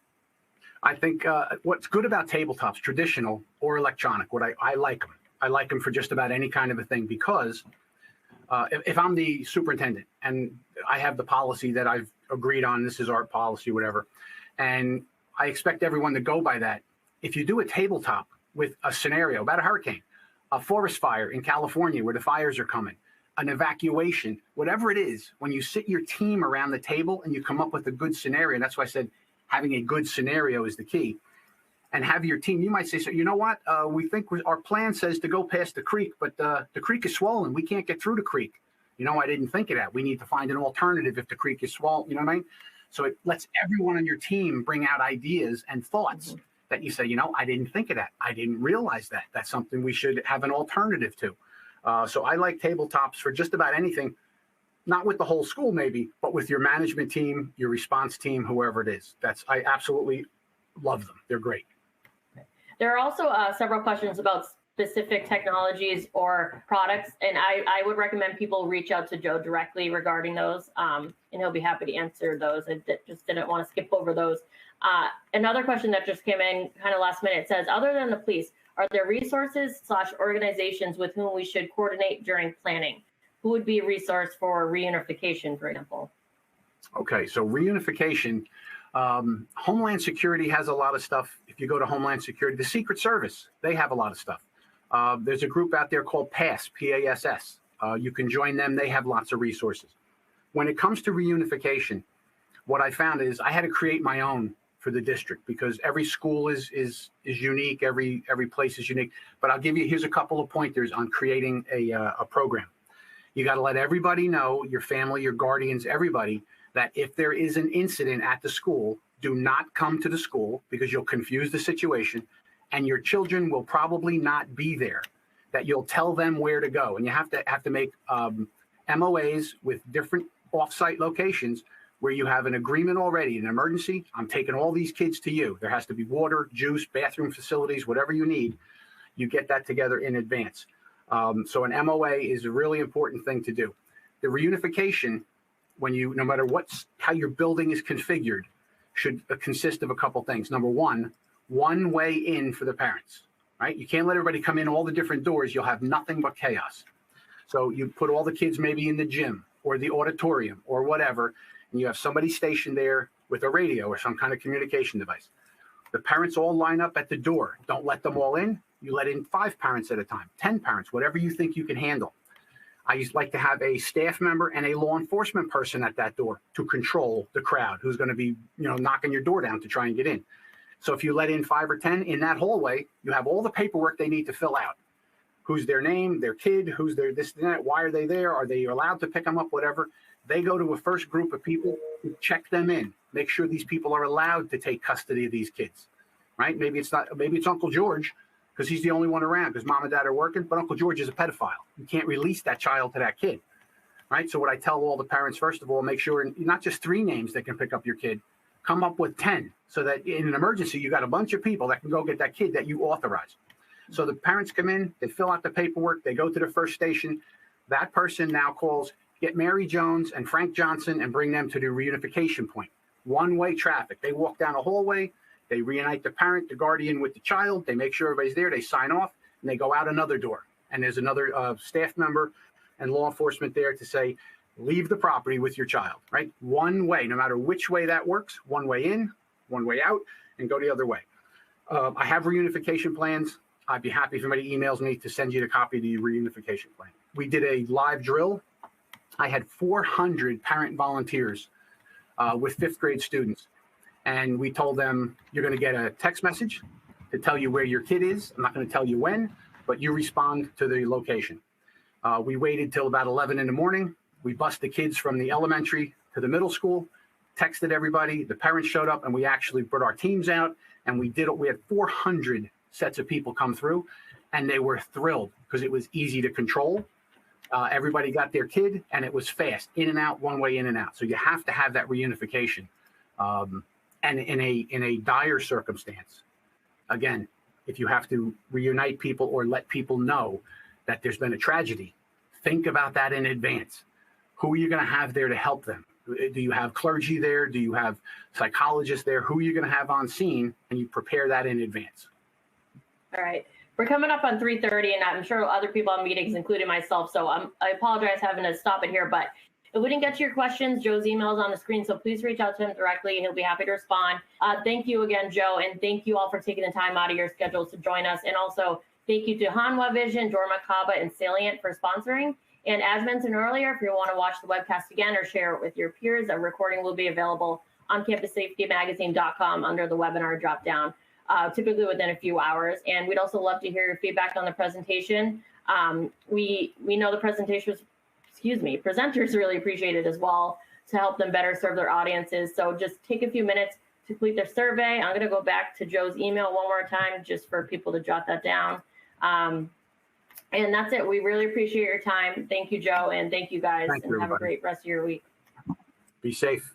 Speaker 2: I think what's good about tabletops, traditional or electronic, I like them. I like them for just about any kind of a thing, because if I'm the superintendent and I have the policy that I've agreed on, this is our policy, whatever, and I expect everyone to go by that. If you do a tabletop with a scenario about a hurricane, a forest fire in California where the fires are coming, an evacuation, whatever it is, when you sit your team around the table and you come up with a good scenario, and that's why I said having a good scenario is the key, and have your team, you might say, so you know what, we think our plan says to go past the creek, but the creek is swollen. We can't get through the creek. I didn't think of that. We need to find an alternative if the creek is swollen. You know what I mean? So it lets everyone on your team bring out ideas and thoughts that you say, I didn't think of that. I didn't realize that. That's something we should have an alternative to. So I like tabletops for just about anything, not with the whole school maybe, but with your management team, your response team, whoever it is. I absolutely love them. They're great.
Speaker 1: There are also several questions about specific technologies or products. And I would recommend people reach out to Joe directly regarding those, and he'll be happy to answer those. I just didn't want to skip over those. Another question that just came in kind of last minute says, other than the police, are there resources/organizations with whom we should coordinate during planning? Who would be a resource for reunification, for example?
Speaker 2: Okay, so reunification, Homeland Security has a lot of stuff. If you go to Homeland Security, the Secret Service, they have a lot of stuff. There's a group out there called PASS, P-A-S-S. You can join them. They have lots of resources. When it comes to reunification, what I found is I had to create my own for the district because every school is unique. Every place is unique. But I'll give you, here's a couple of pointers on creating a program. You got to let everybody know, your family, your guardians, everybody, that if there is an incident at the school, do not come to the school because you'll confuse the situation and your children will probably not be there, that you'll tell them where to go. And you have to make MOAs with different off-site locations where you have an agreement already, an emergency. I'm taking all these kids to you. There has to be water, juice, bathroom facilities, whatever you need. You get that together in advance. So an MOA is a really important thing to do. The reunification, no matter how your building is configured, should consist of a couple things. Number one way in for the parents, right? You can't let everybody come in all the different doors. You'll have nothing but chaos. So you put all the kids maybe in the gym or the auditorium or whatever, and you have somebody stationed there with a radio or some kind of communication device. The parents all line up at the door. Don't let them all in. You let in 5 parents at a time, 10 parents, whatever you think you can handle. I used like to have a staff member and a law enforcement person at that door to control the crowd who's going to be, knocking your door down to try and get in. So if you let in 5 or 10 in that hallway, you have all the paperwork they need to fill out. Who's their name, their kid, who's their this and that, why are they there? Are they allowed to pick them up, whatever? They go to a first group of people, check them in, make sure these people are allowed to take custody of these kids, right? Maybe it's Uncle George, because he's the only one around because mom and dad are working, but Uncle George is a pedophile. You can't release that child to that kid, right? So what I tell all the parents, first of all, make sure not just 3 names that can pick up your kid, come up with 10 so that in an emergency, you got a bunch of people that can go get that kid that you authorize. So the parents come in, they fill out the paperwork, they go to the first station. That person now calls, get Mary Jones and Frank Johnson and bring them to the reunification point. One-way traffic. They walk down a hallway, they reunite the parent, the guardian with the child. They make sure everybody's there. They sign off, and they go out another door. And there's another staff member and law enforcement there to say, leave the property with your child, right? One way, no matter which way that works, one way in, one way out, and go the other way. I have reunification plans. I'd be happy if somebody emails me to send you the copy of the reunification plan. We did a live drill. I had 400 parent volunteers with 5th grade students. And we told them, you're going to get a text message to tell you where your kid is. I'm not going to tell you when, but you respond to the location. We waited till about 11 in the morning. We bused the kids from the elementary to the middle school, texted everybody. The parents showed up, and we actually put our teams out, and we had 400 sets of people come through, and they were thrilled because it was easy to control. Everybody got their kid, and it was fast, in and out, one way in and out. So you have to have that reunification. And in a dire circumstance, again, if you have to reunite people or let people know that there's been a tragedy, think about that in advance. Who are you going to have there to help them? Do you have clergy there? Do you have psychologists there? Who are you going to have on scene? And you prepare that in advance. All
Speaker 1: right. We're coming up on 3:30, and I'm sure other people have meetings, including myself. So I apologize having to stop it here, but if we didn't get to your questions, Joe's email is on the screen, so please reach out to him directly. He'll be happy to respond. Thank you again, Joe, and thank you all for taking the time out of your schedules to join us. And also, thank you to Hanwha Vision, Dorma Kaba, and Salient for sponsoring. And as mentioned earlier, if you want to watch the webcast again or share it with your peers, a recording will be available on campussafetymagazine.com under the webinar dropdown, typically within a few hours. And we'd also love to hear your feedback on the presentation. We know the presentation was presenters really appreciate it as well to help them better serve their audiences. So just take a few minutes to complete their survey. I'm going to go back to Joe's email one more time just for people to jot that down. And that's it. We really appreciate your time. Thank you, Joe, and thank you guys. Have a great rest of your week.
Speaker 2: Be safe.